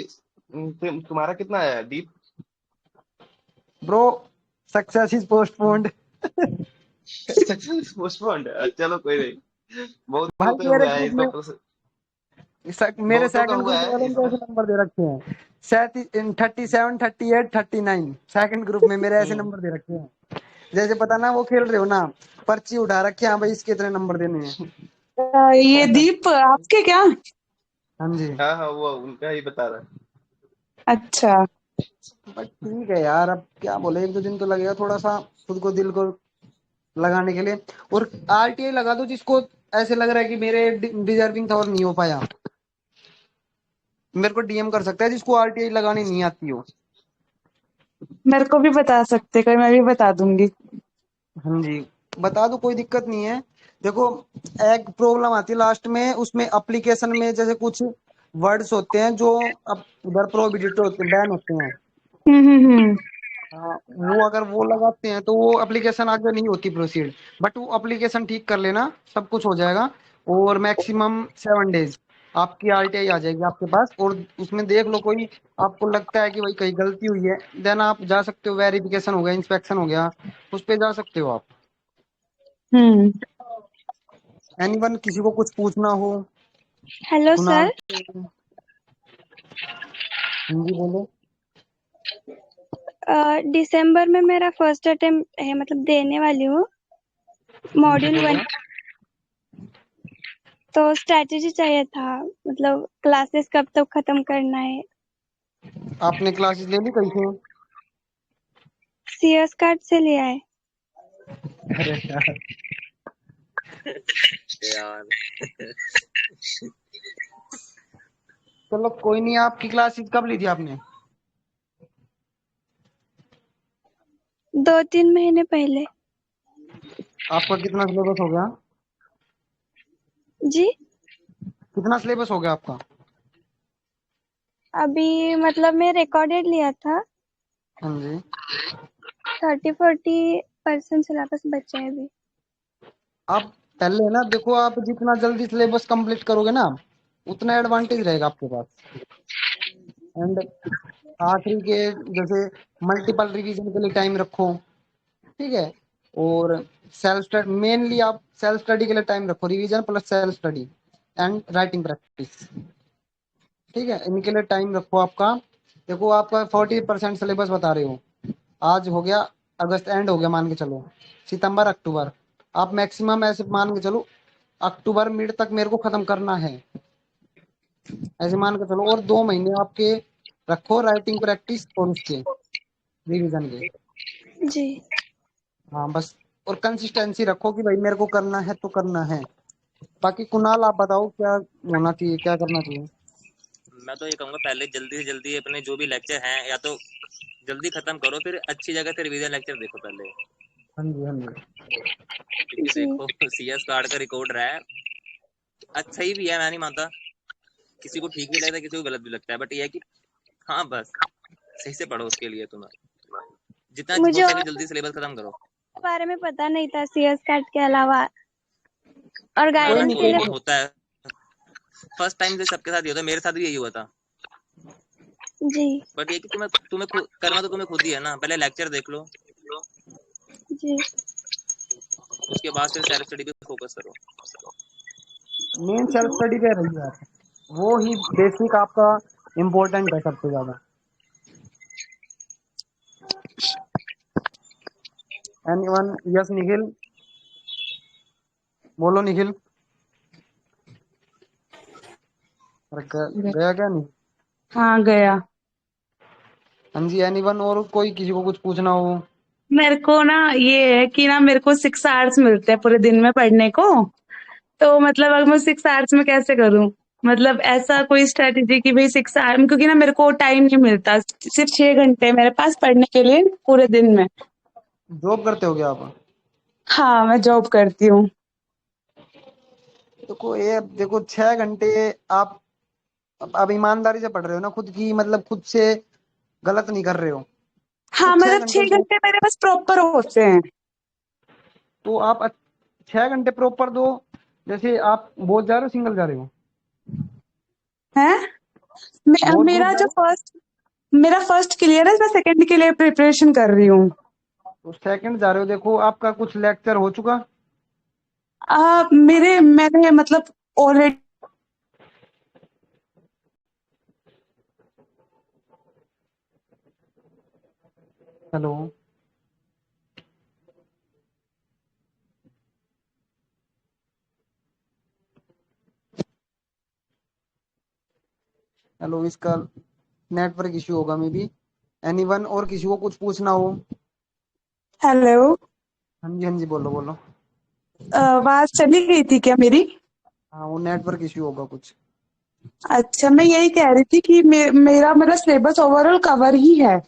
तुम्हारा कितना आया deep? Bro success is postponed. Success postponed, चलो कोई नहीं। बहुत भाई लोग का मेरे हुआ है ग्रुप इसका में मेरे बहुतों का सेकंड हुआ ग्रुप है वालों ने इसमें। ऐसे नंबर दे रखे हैं। 37, 38, 39 सेकंड ग्रुप में मेरे ऐसे हम्म। नंबर दे रखे हैं। जैसे पता ना वो खेल रहे हो ना, पर्ची उठा रखे हैं, हाँ भाई इसके इतने नंबर देने हैं, ये ऐसा। दीप आपके क्या? हाँ जी। हाँ हाँ, वो उनका ही बता रहा है। अच्छा। बट ठीक है यार, अब क्या बोले, 1-2 दिन तो लगेगा थोड़ा सा खुद को दिल को लगाने के लिए। और आरटीआई लगा दो जिसको ऐसे लग रहा है कि मेरे डिजर्विंग था और नहीं हो पाया, मेरे को डीएम कर सकता है जिसको आरटीआई लगानी नहीं आती हो। मेरे को भी बता सकते, कोई मैं भी बता दूंगी। हाँ जी, बता दो, कोई दिक्कत नहीं है। देखो एक प्रॉब्लम आती है लास्ट में, उसमें एप्लीकेशन में जैसे कुछ वर्ड्स होते हैं जो अब उधर प्रोहिबिटेड होते हैं, बैन होते हैं। हम्म। हाँ, वो अगर वो लगाते हैं तो वो एप्लीकेशन आगे नहीं होती प्रोसीड। बट वो एप्लीकेशन ठीक कर लेना, सब कुछ हो जाएगा। और मैक्सिमम 7 डेज आपकी आरटीआई आ जाएगी आपके पास। और उसमें देख लो कोई आपको लगता है कि भाई कहीं गलती हुई है, देन आप जा सकते हो, वेरिफिकेशन हो गया, इंस्पेक्शन हो गया, उस पे जा सकते हो आप। हम्म। एनीवन किसी को कुछ पूछना हो? Hello Kunal sir. से। हिंदी बोलो। दिसंबर में मेरा फर्स्ट अटेम्प्ट है, मतलब देने वाली हूँ मॉड्यूल 1। तो स्ट्रैटेजी चाहिए था, मतलब क्लासेस कब तक खत्म करना है। आपने क्लासेस ले ली कैसे? सीएस कार्ड से लिया है। अरे यार, यार चलो कोई नहीं। आपकी क्लासेस कब ली थी आपने? 2-3 महीने पहले। आपका कितना सिलेबस हो गया? जी, कितना सिलेबस हो गया आपका? अभी मतलब मैं रिकॉर्डेड लिया था, हाँ जी। 30-40% सिलेबस बचा है अभी। आप पहले ना देखो, आप जितना जल्दी सिलेबस कंप्लीट करोगे ना उतना एडवांटेज रहेगा आपके पास। एंड आखिरी के जैसे मल्टीपल रिवीजन के लिए टाइम रखो, ठीक है। और सेल्फ स्टडी, मेनली आप सेल्फ स्टडी के लिए टाइम रखो, revision plus self study and writing practice, ठीक है। इनके लिए टाइम रखो आपका। देखो आपका 40% सिलेबस बता रहे हो, आज हो गया अगस्त एंड हो गया मान के चलो, सितंबर अक्टूबर, आप मैक्सिमम ऐसे मान के चलो अक्टूबर मिड तक मेरे को खत्म करना है, ऐसे मान के चलो। और 2 महीने आपके रखो राइटिंग प्रैक्टिस और उसके रिवीजन के। जी हाँ बस। और कंसिस्टेंसी रखो कि भाई मेरे को करना है तो करना है। बाकी कुणाल आप बताओ क्या होना चाहिए, क्या करना चाहिए? मैं तो ये कहूंगा पहले जल्दी से जल्दी अपने जो भी लेक्चर हैं या तो जल्दी खत्म करो, फिर अच्छी जगह से रिवीजन लेक्चर देखो पहले। हाँ जी, हाँ जी। क्योंकि जी देखो सीएस कार्ड का रिकॉर्ड रहा है, अच्छा ही भी है, मैं नहीं मानता, किसी को ठीक भी लगता है किसी को गलत भी लगता है, बट ये है कि हाँ बस सही से पढ़ो, उसके लिए तुम्हें जितना मुझे हो और सके जल्दी सिलेबस खत्म करो। के बारे में पता नहीं था, सीएस कार्ड के अलावा, और हाँ कोई बस गाइडेंस नहीं, के कोई लिए। नहीं। होता है, फर्स्ट टाइम से सबके साथ ही होता है, मेरे साथ भी यही हुआ था। जी बट ये कि तुम्हें तुम्हें करना तो तुम्हें खुद ही है ना, पहले लेक्चर देख लो, जी उसके बाद फिर सेल्फ स्टडी पे फोकस करो। मेन सेल्फ जी स्टडी पे रही है, वो ही बेसिक आपका इम्पोर्टेंट है सबसे ज्यादा। एनीवन? यस निखिल, बोलो निखिल। अरे गया क्या नहीं? हाँ गया। हाँ जी। एनीवन और कोई किसी को कुछ पूछना हो? मेरे को ना ये है कि ना मेरे को 6 आवर्स मिलते हैं पूरे दिन में पढ़ने को। तो मतलब अगर मैं 6 आवर्स में कैसे करूं? मतलब ऐसा कोई स्ट्रेटेजी कि भाई 6 आवर, क्योंकि ना मेरे को टाइम नहीं मिलता, सिर्फ 6 घंटे मेरे पास पढ़ने के लिए पूरे दिन में। जॉब करते हो क्या आप? हाँ मैं जॉब करती हूँ। देखो ये देखो 6 घंटे आप अब ईमानदारी से पढ़ रहे हो ना, खुद की मतलब खुद से गलत नहीं कर रहे हो। तो हाँ छह मतलब घंटे 6 घंटे मेरे पास प्रॉपर होते हैं। तो आप 6 घंटे प्रॉपर दो। जैसे आप बोध जा रहे हो सिंगल जा रहे हो? हैं? बोध ग्रुप मेरा जा जो रहे हो? फर्स्ट मेरा फर्स्ट क्लियर है, मैं सेकंड के लिए प्रिपरेशन कर रही हूँ। तो सेकंड जा रहे हो, देखो आपका कुछ लेक्चर हो चुका? मैंने मतलब ऑलरेडी। हेलो? हेलो? इसका नेटवर्क इश्यू होगा मे बी। एनीवन और किसी को कुछ पूछना हो? हेलो। हाँ जी, हाँ जी, बोलो बोलो। आवाज चली गई थी क्या मेरी? हाँ वो नेटवर्क इश्यू होगा कुछ। अच्छा, मैं यही कह रही थी कि मेरा मेरा सिलेबस ओवरऑल कवर ही है।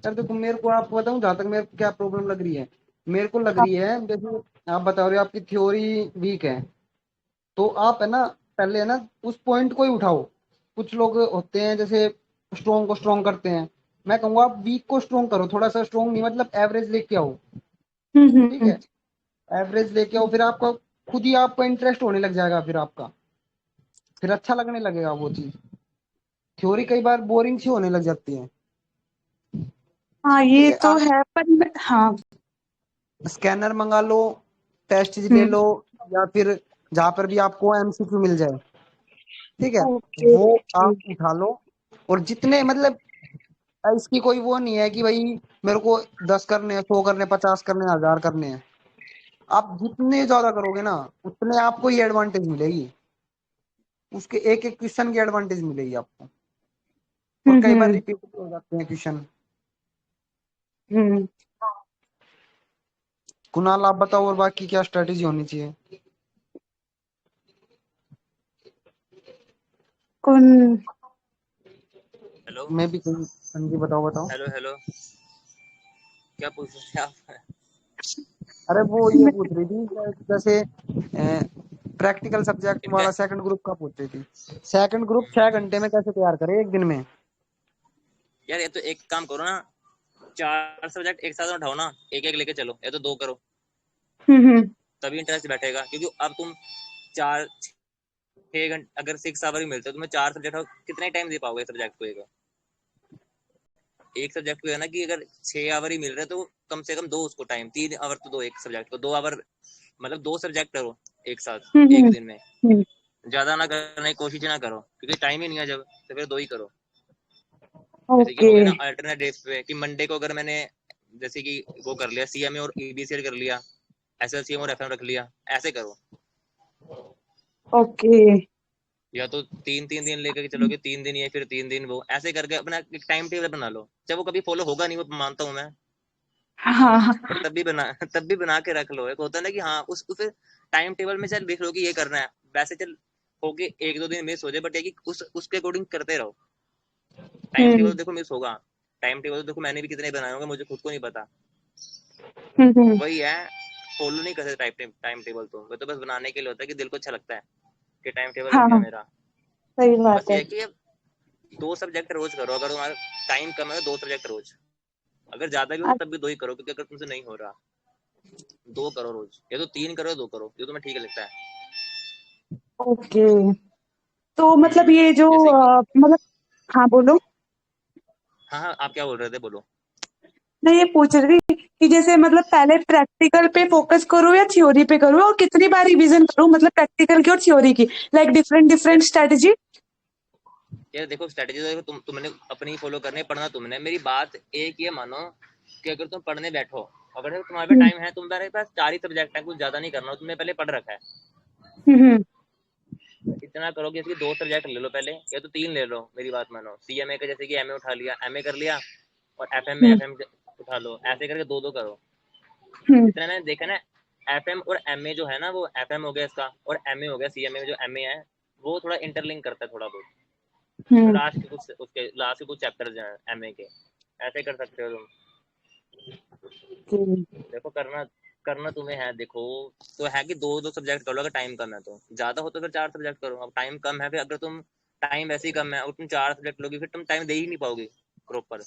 सर देखो मेरे को आपको बताऊं, जहां तक मेरे को क्या प्रॉब्लम लग रही है, मेरे को लग रही है जैसे आप बता रहे हो आपकी थ्योरी वीक है, तो आप है ना पहले है ना उस पॉइंट को ही उठाओ। कुछ लोग होते हैं जैसे स्ट्रोंग को स्ट्रोंग करते हैं, मैं कहूंगा आप वीक को स्ट्रोंग करो, थोड़ा सा स्ट्रोंग नहीं मतलब एवरेज लेके आओ, ठीक हम्म। है। एवरेज लेके आओ, फिर आपका खुद ही आपका इंटरेस्ट होने लग जाएगा, फिर आपका फिर अच्छा लगने लगेगा वो चीज। थ्योरी कई बार बोरिंग सी होने लग जाती है, हाँ ठीक ये है। तो आप है, पर हाँ। स्कैनर मंगा लो, टेस्ट ले हम्म। लो, या फिर जहां पर भी आपको एमसीक्यू मिल जाए, ठीक है, ओके। वो आप उठा लो। और जितने मतलब इसकी कोई वो नहीं है कि भाई मेरे को 10 करने हैं, 100 करने हैं, 50 करने हैं, 1000 करने हैं। आप जितने ज्यादा करोगे ना उतने आपको ये एडवांटेज मिलेगी, उसके एक एक क्वेश्चन की एडवांटेज मिलेगी आपको। और कई बार हम्म रिपीट भी हो जाते हैं क्वेश्चन। हम्म। कुणाल आप बताओ और बाकी क्या स्ट्रेटेजी होनी चाहिए? कौन? हेलो मैं भी हाँ जी, बताओ बताओ। हेलो हेलो, क्या पूछ रहे थे आप? अरे वो ये पूछ रही थी जैसे प्रैक्टिकल सब्जेक्ट इनका वाला सेकंड ग्रुप का पूछ रही थी। सेकंड ग्रुप 6 घंटे में कैसे तैयार करें एक दिन में? यार ये तो एक काम करो ना, 4 सब्जेक्ट एक साथ उठाओ ना, एक एक लेके चलो, या तो 2 करो, हम्म। तभी इंटरेस्ट बैठेगा। क्योंकि अब तुम 4 6 घंटे अगर 6 आवर ही मिलते हो तुम्हें 4 सब्जेक्ट, कितना टाइम दे पाओगे सब्जेक्ट को? एक सब्जेक्ट को है ना कि अगर 6 आवर ही मिल रहे हैं तो कम से कम दो उसको टाइम, 3 आवर तो दो एक सब्जेक्ट को, 2 आवर मतलब 2 सब्जेक्ट करो एक साथ एक हम्म दिन में। हम्म। ज्यादा ना करने की कोशिश ना करो, क्योंकि टाइम ही नहीं है जब, तो फिर 2 ही करो। जैसे कि ओके। हो गए ना अल्टरनेट डेज पे, कि मंडे को अगर मैंने जैसे कि वो कर लिया सीएमए और ईबीसीएल कर लिया, एसएलसीएम और एफएम रख लिया, ऐसे करो। ओके। या तो 3 3 दिन लेकर चलोगे, 3 दिन ये फिर 3 दिन वो, ऐसे करके अपना एक टाइम टेबल बना लो। चाहे वो कभी फॉलो होगा नहीं, वो मानता हूँ मैं, हाँ हाँ। पर तब भी बना के रख लो। एक होता है ना कि हाँ उस टाइम टेबल में चल देख लो कि ये करना है, वैसे चल होके 1 2 दिन मिस हो जाए, बट है कि उसके अकॉर्डिंग करते रहो। टाइम टेबल हम्म देखो मिस होगा, टाइम टेबल देखो मैंने भी कितने बनाए होंगे, मुझे खुद को नहीं पता। हम्म। वही है, फॉलो नहीं करते टाइम टेबल, तो वो तो बस बनाने के लिए होता है कि दिल को अच्छा लगता है कि टाइम टेबल हाँ बन गया हाँ, मेरा। सही बस बात ये है। है कि अब 2 सब्जेक्ट रोज करो, अगर तुम्हारा टाइम कम है तो 2 सब्जेक्ट रोज। अगर ज्यादा भी हो तो तब भी 2 ही करो, क्योंकि अगर तुमसे नहीं हो रहा 2 करो रोज, या तो 3 करो या 2 करो, जो तुम्हें ठीक लगता है। ओके। तो मतलब ये जो जैसे कि मतलब, हाँ बोलो। हाँ हाँ, आप क्या बोल रहे थे, बोलो। मैं ये पूछ रही थी कि जैसे मतलब पहले प्रैक्टिकल पे फोकस करूँ या थ्योरी पे करूँ, और कितनी बार रिवीजन करूँ, मतलब प्रैक्टिकल की और थ्योरी की, लाइक डिफरेंट डिफरेंट यार स्ट्रेटेजी। यार देखो, स्ट्रेटेजी तो देखो तुमने अपनी फॉलो करनी है, पढ़ना तुमने। मेरी बात एक ये मानो कि अगर तुम पढ़ने बैठो, अगर तुम्हारे पास हम्म टाइम है, तुम्हारे पास 4 ही सब्जेक्ट है, कुछ ज्यादा नहीं करना, तुमने पहले पढ़ रखा है, हम्म इतना करो कि इसके 2 सब्जेक्ट ले लो पहले, या तो 3 ले लो। मेरी बात मानो, सीएमए का जैसे कि एमए उठा लिया, एमए कर लिया, और एफएम में हम्म एफएम उठा लो, ऐसे करके 2 2 करो। हम्म जितना मैंने देखा ना, एफएम और एमए जो है ना, वो एफएम हो गया इसका और एमए हो गया, सीएमए में जो एमए है वो थोड़ा इंटरलिंक करता है थोड़ा बहुत, हम्म। लास्ट के कुछ उसके लास्ट के कुछ चैप्टर हैं एमए के, ऐसे कर सकते हो तुम। ओके। देखो करना करना तुम्हें है, देखो तो है कि 2 2 सब्जेक्ट कर लो, अगर टाइम कम है तो। ज्यादा हो तो फिर 4 सब्जेक्ट करो। अब टाइम कम है, फिर अगर तुम टाइम वैसे ही कम है और तुम 4 सब्जेक्ट लोगे, फिर तुम टाइम दे ही नहीं पाओगे प्रॉपर।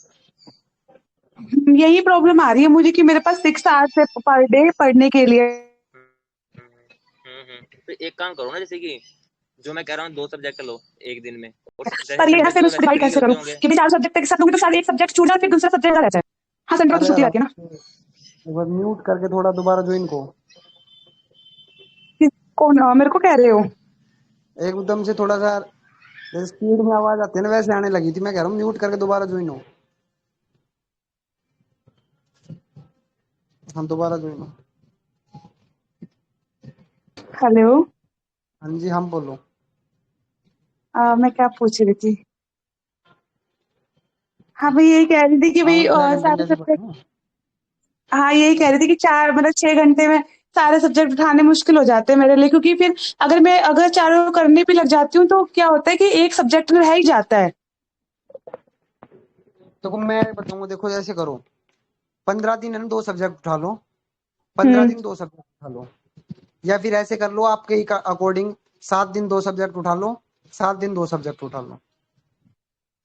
यही प्रॉब्लम आ रही है मुझे कि मेरे पास 6 आवर्स है पर डे पढ़ने के लिए। तो एक काम करो ना, जैसे कि जो मैं कह रहा हूँ 2 सब्जेक्ट लो एक दिन में, और जैसे पर ये संडे ऐसे को मैं तो उसको वैसे डिवाइड फ्री कैसे होते करूँ होंगे। कि मैं 4 सब्जेक्ट एक साथ लूंगी तो शायद एक सब्जेक्ट छूट जाए, फिर दूसरा सब्जेक्ट रह जाए। हाँ, संडे को तो अरे छुट्टी आराम रहती है ना। से एक बार म्यूट करके थोड़ा दोबारा ज्वाइन को। कौन मेरे को कह रहे हो? एकदम से थोड़ा सा जैसे स्पीड में आवाज आती है ना वैसे आने लगी थी। मैं कह रहा हूँ म्यूट करके दोबारा ज्वाइन हो। हम दोबारा ज्वाइन हो। हेलो। हाँ जी, हम बोलो। मैं क्या पूछ रही थी? हाँ भाई, यही कह रही थी कि हाँ भाई 6 घंटे में सारे कैसे सब्जेक्ट। पढ़ना? हाँ, यही कह रही थी कि 6 घंटे में सारे सब्जेक्ट उठाने मुश्किल हो जाते हैं मेरे लिए, क्योंकि फिर अगर चारों करने भी लग जाती हूँ तो क्या होता है कि एक सब्जेक्ट रह ही जाता है। देखो मैं बताऊंगा, देखो ऐसे करो, 15 दिन है ना 2 सब्जेक्ट उठा लो। पंद्रह हम्म दिन 2 सब्जेक्ट उठा लो। या फिर ऐसे कर लो आपके ही अकॉर्डिंग, 7 दिन 2 सब्जेक्ट उठा लो, 7 दिन 2 सब्जेक्ट उठा लो।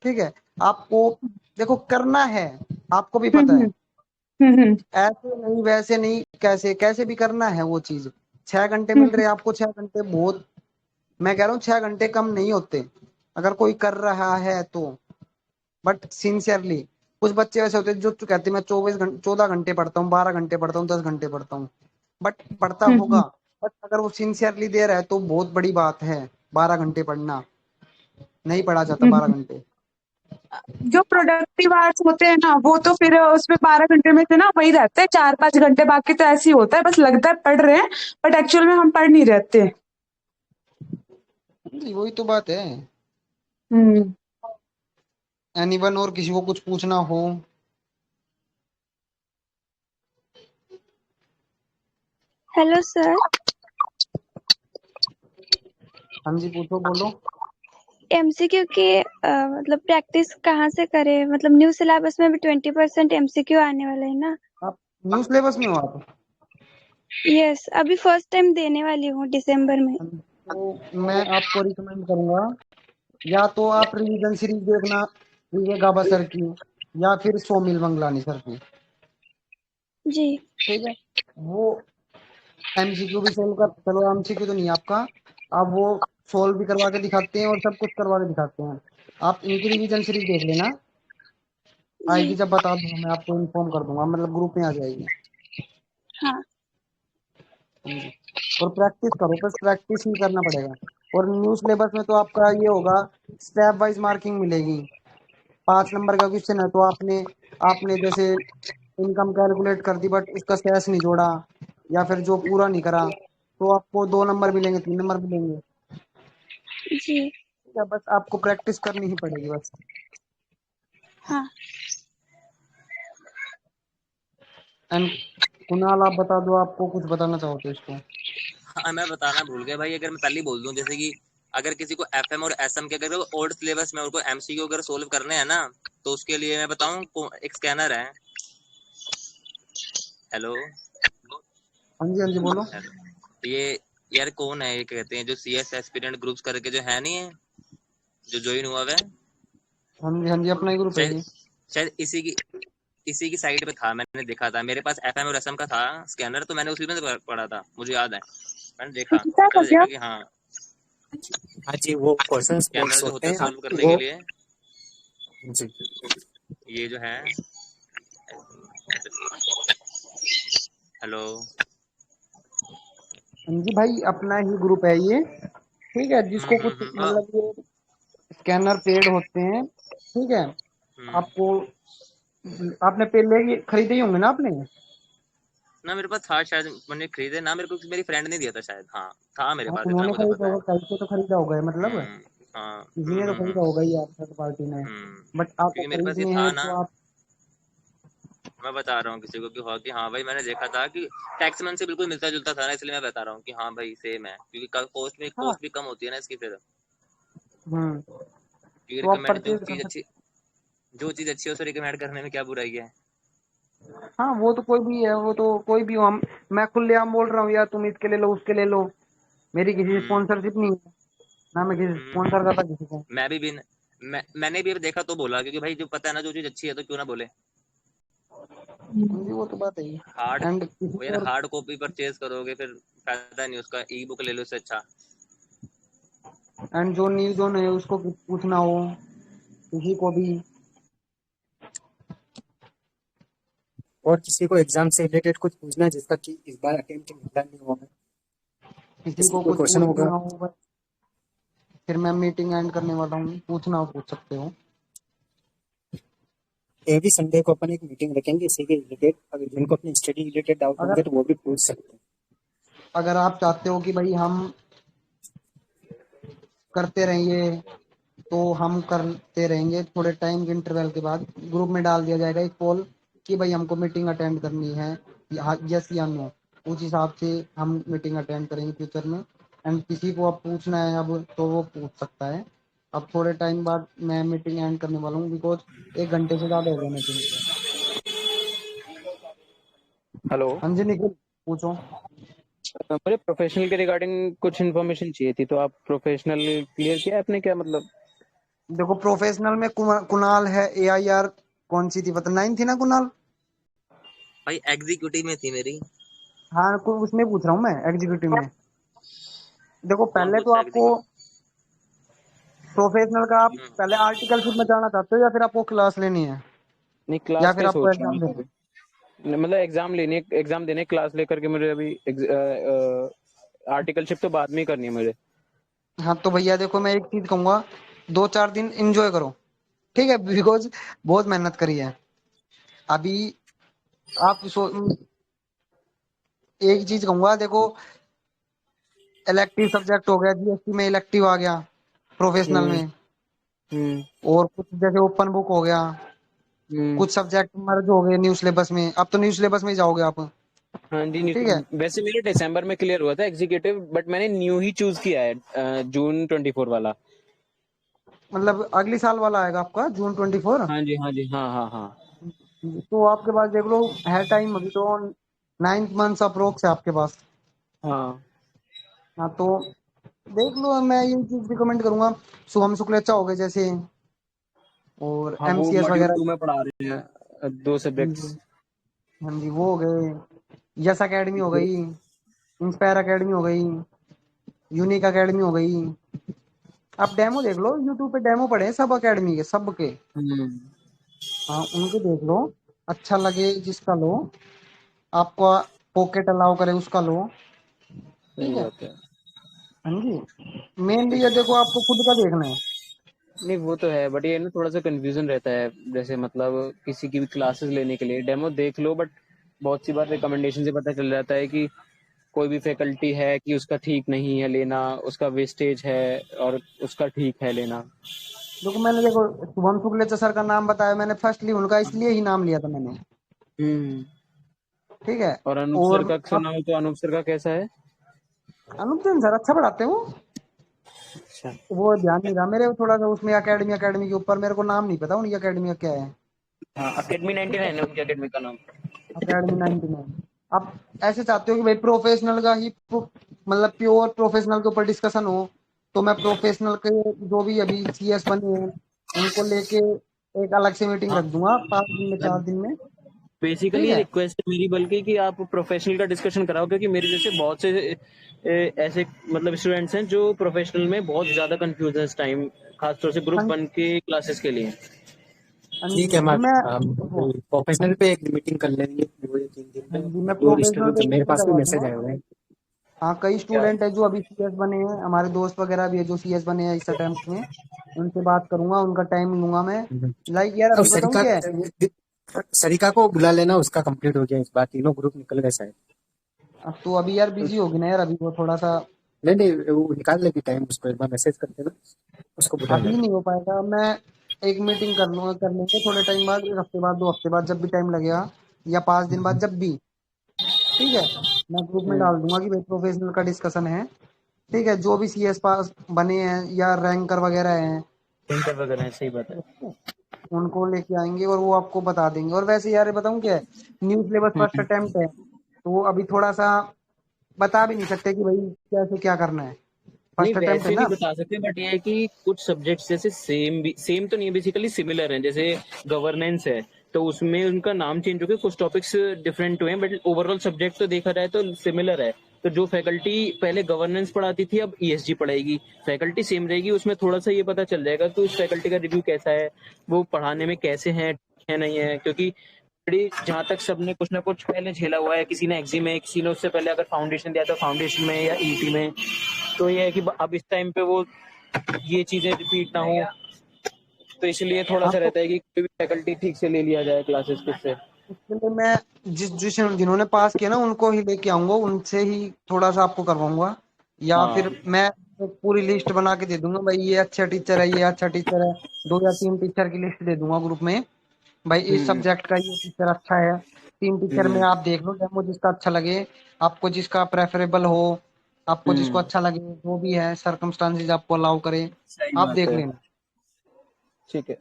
ठीक है। आपको देखो करना है, आपको भी पता हम्म है। हम्म। ऐसे नहीं वैसे नहीं, कैसे कैसे भी करना है वो चीज। 6 घंटे मिल हम्म रहे हैं आपको, 6 घंटे बहुत, मैं कह रहा हूँ 6 घंटे कम नहीं होते अगर कोई कर रहा है तो। बट सिंसियरली कुछ बच्चे ऐसे होते हैं जो कहते हैं मैं 24 घंटे 14 घंटे पढ़ता हूँ, 12 घंटे पढ़ता हूँ, 10 घंटे पढ़ता हूँ। बट पढ़ता होगा। हम्म बट अगर वो सिंसियरली दे रहा है तो बहुत बड़ी बात है। 12 घंटे पढ़ना नहीं पढ़ा जाता हम्म 12 घंटे। जो प्रोडक्टिव आवर्स होते हैं ना वो तो फिर उसमें 12 घंटे में से ना वही रहते हैं 4-5 घंटे, बाकी तो ऐसे ही होता है, बस लगता है पढ़ रहे हैं बट एक्चुअल में हम पढ़ नहीं रहते। जी वही तो बात है। हम्म। एनीवन और किसी को कुछ पूछना हो? Hello sir. हाँ जी पूछो, बोलो। एमसीक्यू की मतलब प्रैक्टिस कहाँ से करें? मतलब न्यू सिलेबस में भी 20% एमसीक्यू आने वाला है ना? आप न्यू सिलेबस में हो आप? यस, अभी फर्स्ट टाइम देने वाली हूँ दिसंबर में। तो मैं आपको रिकमेंड करूंगा, या तो आप रिवीजन सीरीज देखना विवेक गाबा सर की, या फिर सोमिल मंगलानी सर की। जी। ठीक है। वो एमसीक्यू भी सोल्व कर, चलो एमसीक्यू तो नहीं आपका, आप वो सोल्व भी करवा के दिखाते हैं और सब कुछ करवा के दिखाते हैं। आप इनकी रिवीजन सीरीज देख लेना, जी। आएगी जब बता दूंगा, मैं आपको इन्फॉर्म कर दूंगा, मतलब ग्रुप में आ जाएगी। हाँ। जी। और प्रैक्टिस करो, बस प्रैक्टिस ही करना पड़ेगा। और न्यू सिलेबस में तो आपका ये होगा, स्टेप वाइज मार्किंग मिलेगी। 5 नंबर का क्वेश्चन है तो आपने आपने जैसे इनकम कैलकुलेट कर दी बट उसका सेस नहीं जोड़ा, या फिर जो पूरा नहीं करा, तो आपको 2 नंबर मिलेंगे, 3 नंबर मिलेंगे। जी। ठीक है, बस आपको प्रैक्टिस करनी ही पड़ेगी बस। हाँ। एंड कुणाल आप बता दो, आपको कुछ बताना चाहो तो इसको। हाँ मैं बताना भूल गया भाई, अगर मैं पहले ही बोल दूं, जैसे कि अगर किसी को एफएम और एसएम के अगर ओल्ड सिलेबस में उनको एमसीक्यू अगर सोल्व करने हैं ना, तो उसके लिए मैं बताऊं, एक स्कैनर है। हेलो। हाँ जी, हाँ जी बोलो। ये यार कौन है, ये कहते हैं जो सीएस एस्पिरेंट ग्रुप्स करके जो है नहीं है, जो ज्वाइन हुआ हुआ है, हाँ जी, हाँ जी अपना ही ग्रुप है शायद ये। शायद इसी की साइट पे था, मैंने देखा था, मेरे पास एफएम और एसएम का था स्कैनर, तो मैंने उसी में से पढ़ा था, मुझे याद है। मैंने देखा, क्या कर मैंने दिया? देखा कि हाँ हाँ जी, वो क्वेश्चन स्कैनर बोर्ड्स जो होते होता है हैं सोल्व करने वो। के लिए, जी। ये जो है। हेलो। हाँ जी भाई, अपना ही ग्रुप है ये। ठीक है, जिसको कुछ मतलब ये स्कैनर पेड होते हैं। ठीक है। हम्म। आपको, आपने पेड ले खरीदे ही होंगे ना आपने? ना मेरे पास था शायद, मैंने खरीदे ना, मेरे को मेरी फ्रेंड ने दिया था शायद, हाँ था मेरे हाँ, पास, इतना उन्होंने मुझे खरीदा पता है। होगा, कहीं से तो खरीदा होगा मतलब, हम्म। हाँ। किसी ने तो खरीदा होगा ही यार, थर्ड पार्टी ने। बट आपको क्योंकि मेरे पास ये खरीदने था हैं ना, तो आप। मैं बता रहा हूँ किसी को कि हाँ भाई मैंने देखा था कि टैक्समैन से बिल्कुल मिलता जुलता था ना, इसलिए मैं बता रहा हूँ कि हाँ भाई सेम है, क्योंकि हाँ। कॉस्ट भी कम होती है ना इसकी फिर, हम्म। क्योंकि तो आप रिकमेंड परचेज कर सकते। जो चीज अच्छी है उसे रिकमेंड करने में क्या बुराई है। हाँ वो तो कोई भी है, वो तो कोई भी हो, हम मैं खुलेआम बोल रहा हूँ यार, तुम इसके ले लो उसके ले लो। मेरी किसी हम्म। स्पॉन्सरशिप नहीं है, ना मैं किसी स्पॉन्सर करता किसी को। मैं भी मैंने भी देखा तो बोला, क्योंकि भाई जो पता है ना जो चीज अच्छी है तो क्यों ना बोले। जी वो तो बात है ही। हार्ड एंड किसी वो यार और। हार्ड कॉपी परचेज करोगे फिर फायदा नहीं उसका, ई बुक ले लो इससे अच्छा। एंड जो न्यूज ऑन है उसको कुछ पूछना हो किसी को भी, और किसी को एग्जाम से रिलेटेड कुछ पूछना है जिसका कि इस बार अटेम्प्ट मिला नहीं हुआ है, किसी किसी को को कोई कुछ क्वेश्चन पूछना होगा। हो बस, फिर मैं मीटिंग एंड करने वाला हूँ, पूछना हो पूछ सकते हो। एवरी संडे को अपन एक मीटिंग रखेंगे इसी के रिलेटेड, अगर जिनको अपनी स्टडी रिलेटेड डाउट अगर होंगे तो वो भी पूछ सकते हैं। अगर आप चाहते हो कि भाई हम करते रहेंगे, तो हम करते रहेंगे, थोड़े टाइम के इंटरवल के बाद ग्रुप में डाल दिया जाएगा एक पोल कि भाई हमको मीटिंग अटेंड करनी है, यस या नो। उस हिसाब से हम मीटिंग अटेंड करेंगे फ्यूचर में। एंड किसी को अब पूछना है अब तो वो पूछ सकता है। अब थोड़े टाइम बाद मैं मीटिंग एंड करने वाला हूँ, बिकॉज 1 घंटे से ज़्यादा हो गया मीटिंग को। हेलो। हाँ जी निखिल, पूछो। मुझे प्रोफेशनल के रिगार्डिंग कुछ इन्फॉर्मेशन चाहिए थी, तो आप प्रोफेशनल क्लियर किया आपने क्या मतलब? देखो प्रोफेशनल में कुणाल है, AIR कौन सी थी पता, 9 थी ना कुणाल? भाई एग्जीक्यूटिव में थी मेरी। हाँ उसमें पूछ रहा हूँ मैं, एग्जीक्यूटिव में। देखो कौन पहले तो पूछता है आपको एग्जीक्यूटिव? प्रोफेशनल का, आप पहले आर्टिकलशिप में जाना चाहते हो या फिर आपको क्लास लेनी है, नहीं, या क्लास का फिर ही आपको सोच रहा एग्जाम देना हूँ। मतलब एग्जाम देने क्लास लेकर के मुझे अभी आर्टिकलशिप तो बाद में ही करनी है मुझे। है? हाँ तो भैया देखो, मैं एक चीज कहूंगा, 2-4 दिन एंजॉय करो। ठीक है, बिकॉज बहुत मेहनत करी है। अभी आप एक चीज कहूंगा, देखो इलेक्टिव सब्जेक्ट हो गया, जीएसटी में इलेक्टिव आ गया प्रोफेशनल हम्म में, हम्म और कुछ जैसे ओपन बुक हो गया, हम्म। कुछ सब्जेक्ट मर्ज हो गए न्यू सिलेबस में। अब तो न्यू सिलेबस में ही जाओगे आप। हाँ जी, ठीक है, वैसे मेरे दिसंबर में क्लियर हुआ था एग्जीक्यूटिव, बट मैंने न्यू ही चूज किया है, जून 24 वाला। मतलब अगली साल वाला आएगा आपका June 24। हाँ जी हाँ जी, हाँ हाँ हाँ। तो आपके पास देख लो है टाइम, अभी तो 9 मंथ्स अप्रोक्स है आपके पास। हाँ हाँ तो देख लो, मैं ये चीज रिकमेंड करूंगा। शुभम शुक्लेचा हो गए जैसे, और हाँ, वो एमसीएस मॉड्यूल वगैरह। 2 में पढ़ा रहे हैं, दो हाँ सब्जेक्ट्स। जी, हाँ जी, वो हो गए। यस एकेडमी हो गई, इंस्पायर एकेडमी हो गई, यूनिक एकेडमी हो गई। आप डेमो देख लो, यूट्यूब पे डेमो पड़े हैं सब एकेडमी के, सब के। हम्म। हाँ, उनके देख लो, अच्छा लगे जिसका लो, आपको पॉकेट अलाउ करे उसका लो। ठीक सही है, बात है। हाँ जी। मेनली ये देखो, आपको खुद का देखना है। नहीं वो तो है, बट ये ना थोड़ा सा कंफ्यूजन रहता है, जैसे मतलब किसी की भी क्लासेस लेने के लिए डेमो देख लो, बट बहुत सी बार रिकमेंडेशन से पता चल जाता है कि कोई भी फैकल्टी है कि उसका ठीक नहीं है लेना, उसका वेस्टेज है, और उसका ठीक है लेना। देखो शुभम शुक्लेचा सर का नाम बताया मैंने, फर्स्टली उनका इसलिए ही नाम लिया था मैंने। हम्म। ठीक है। और अनूप सर और का आप सुना हो तो अनूप सर का कैसा है? अनूप जैन सर अच्छा पढ़ाते हैं वो। अच्छा। वो ध्यान नहीं रहा मेरे, थोड़ा सा उसमें अकेडमी अकेडमी के ऊपर मेरे को नाम नहीं पता उनकी अकेडमी का क्या है। हाँ, अकेडमी 99 है उनकी अकेडमी का नाम। अकेडमी 99। आप ऐसे चाहते हो कि भाई प्रोफेशनल का ही मतलब प्योर प्रोफेशनल के ऊपर डिस्कशन हो, तो मैं प्रोफेशनल के जो भी अभी सीएस बने हैं उनको लेके एक अलग से मीटिंग हाँ, रख दूंगा 5 दिन में, 4 दिन में। ठीक बेसिकली है, रिक्वेस्ट है मेरी, बल्कि कि आप प्रोफेशनल का डिस्कशन कराओ, क्योंकि मेरे जैसे बहुत से ऐसे मतलब स्टूडेंट्स हैं जो प्रोफेशनल में बहुत ज्यादा कंफ्यूज है इस टाइम, खासतौर से ग्रुप हाँ 1 के क्लासेस के लिए। हाँ ठीक जी, है, तो मैं हम देखो, प्रोफेशनल पे एक मीटिंग कर लेंगे वो ये 3 दिन हाँ में। जी, मैं और प्रोफेशनल पे स्टूडेंट, मेरे मीटिंग पास भी करवा मैसेज दूंगा। आए हुए हैं। हाँ, कई क्या? स्टूडेंट है जो अभी सीएस बने हैं, हमारे दोस्त वगैरह भी है जो सीएस बने हैं इस अटेम्प्ट में। उनसे बात करूंगा, उनका टाइम लूंगा मैं। लाइक यार अब अभी बताऊं क्या है। सरिका को बुला लेना, उसका कंप्लीट हो गया इस बार, तीनों ग्रुप निकल गए शायद। अब तो अभी यार बिजी होगी ना यार, अभी वो थोड़ा सा। नहीं नहीं, वो निकाल लेगी टाइम, उसको एक बार मैसेज करके ना उसको बुला अभी लेना। नहीं हो पाएगा। मैं एक मीटिंग कर लूंगा, कर लेंगे थोड़े टाइम बाद, 1 हफ्ते बाद, 2 हफ्ते बाद, जब भी टाइम लगेगा, या 5 दिन बाद, जब भी। ठीक है, मैं ग्रुप में डाल दूंगा कि भाई प्रोफेशनल का डिस्कशन है। ठीक है, जो भी सीएस पास बने हैं या रैंकर वगैरह हैं, प्रिंटर वगैरह है, सही बात है। उनको लेके आएंगे और वो आपको बता देंगे। और वैसे यार बताऊं क्या है, न्यू सिलेबस फर्स्ट हम्म। अटेम्प्ट है, तो अभी थोड़ा सा बता भी नहीं सकते कि भाई कैसे क्या करना है। नहीं फर्स्ट अटेम्प्ट है वैसे नहीं ना। बता सकते, बट ये है कि कुछ सब्जेक्ट्स जैसे सेम भी, सेम तो नहीं है, बेसिकली सिमिलर हैं, जैसे गवर्नेंस है तो उसमें उनका नाम चेंज हो गया, कुछ टॉपिक्स डिफरेंट हुए हैं, बट ओवरऑल सब्जेक्ट तो देखा जाए तो सिमिलर है। तो जो फैकल्टी पहले गवर्नेंस पढ़ाती थी अब ईएसजी पढ़ाएगी, फैकल्टी सेम रहेगी, उसमें थोड़ा सा ये पता चल जाएगा कि उस फैकल्टी का रिव्यू कैसा है, वो पढ़ाने में कैसे हैं, है नहीं है, क्योंकि जहां तक सबने कुछ ना कुछ पहले झेला हुआ है, किसी ने एक्जी में, किसी ने उससे पहले अगर फाउंडेशन दिया तो फाउंडेशन में या ईटी में। तो ये है कि अब इस टाइम पे वो ये चीजें रिपीट ना हो, तो इसलिए थोड़ा हाँ, सा तो रहता है कि कोई भी फैकल्टी ठीक से ले लिया जाए क्लासेस किससे। इसके लिए मैं जिन्होंने पास किया ना उनको ही लेके आऊंगा, उनसे ही थोड़ा सा आपको करवाऊंगा। या हाँ। फिर मैं एक पूरी लिस्ट बना के दे दूंगा, भाई ये अच्छा टीचर है, ये अच्छा टीचर है। 2 या 3 टीचर की लिस्ट दे दूंगा ग्रुप में, भाई इस हम्म सब्जेक्ट का ये टीचर अच्छा है। 3 टीचर में हम्म आप देख लो, डेमो जिसका अच्छा लगे, आपको जिसका प्रेफरेबल हो, आपको जिसको हम्म। अच्छा लगे, जो भी है सर्कमस्टांसेस आपको अलाउ करे, सही आप बात देख है। लेना। ठीक है।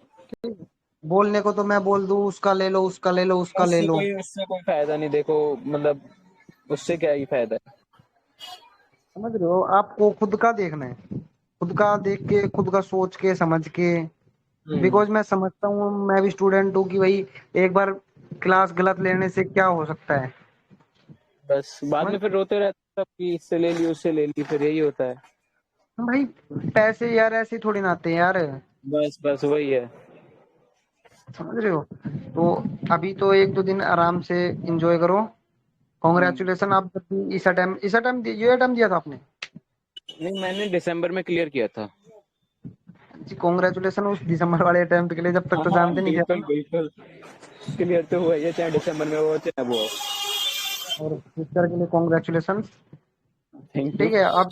बोलने को तो मैं बोल दूं उसका ले लो, उसका ले लो, उसका ले लो। उससे कोई फायदा नहीं, देखो मतलब उससे क्या ही फायदा है। समझ रहे हो, आपको खुद का देखना है, खुद का देख के, खुद का सोच के, समझ के। हम्म। बिकॉज मैं समझता हूँ, मैं भी स्टूडेंट हूँ, कि भाई एक बार क्लास गलत लेने से क्या हो सकता है। बस बाद समझ में फिर रोते रहते हैं सब कि इससे ले ली उससे ले ली, फिर यही होता है। भाई, पैसे यार ऐसे थोड़ी ना आते हैं यार। बस बस वही है। समझ रहे हो, तो अभी तो 1-2 दिन आराम से एंजॉय करो। कॉन्ग्रेचुलेसन, आप जब भी इस अटेम्प्ट ये अटेम्प्ट दिया था आपने। नहीं मैंने दिसंबर में क्लियर किया था। जी कॉन्ग्रेचुलेसन उस दिसंबर वाले अटेम्प्ट के लिए, जब तक तो हाँ जानते नहीं थे बिल्कुल हम। बिल्कुल, क्लियर तो हुआ ही है, चाहे दिसंबर में हो चाहे वो हो। और सिस्टर के लिए कॉन्ग्रेचुलेसन। Thank you. ठीक है, अब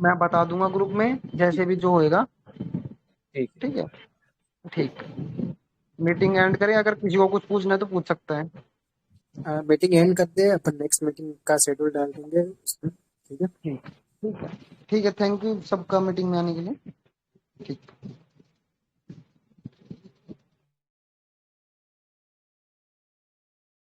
मैं बता दूंगा ग्रुप में जैसे भी जो होएगा। ठीक है। ठीक है, ठीक। मीटिंग एंड करें, अगर किसी को कुछ पूछना है तो पूछ सकता है। मीटिंग एंड कर दे, अपन नेक्स्ट मीटिंग का शेड्यूल डाल देंगे उसमें, ठीक है। ठीक है, ठीक है, थैंक यू सबका मीटिंग में आने के लिए। ठीक।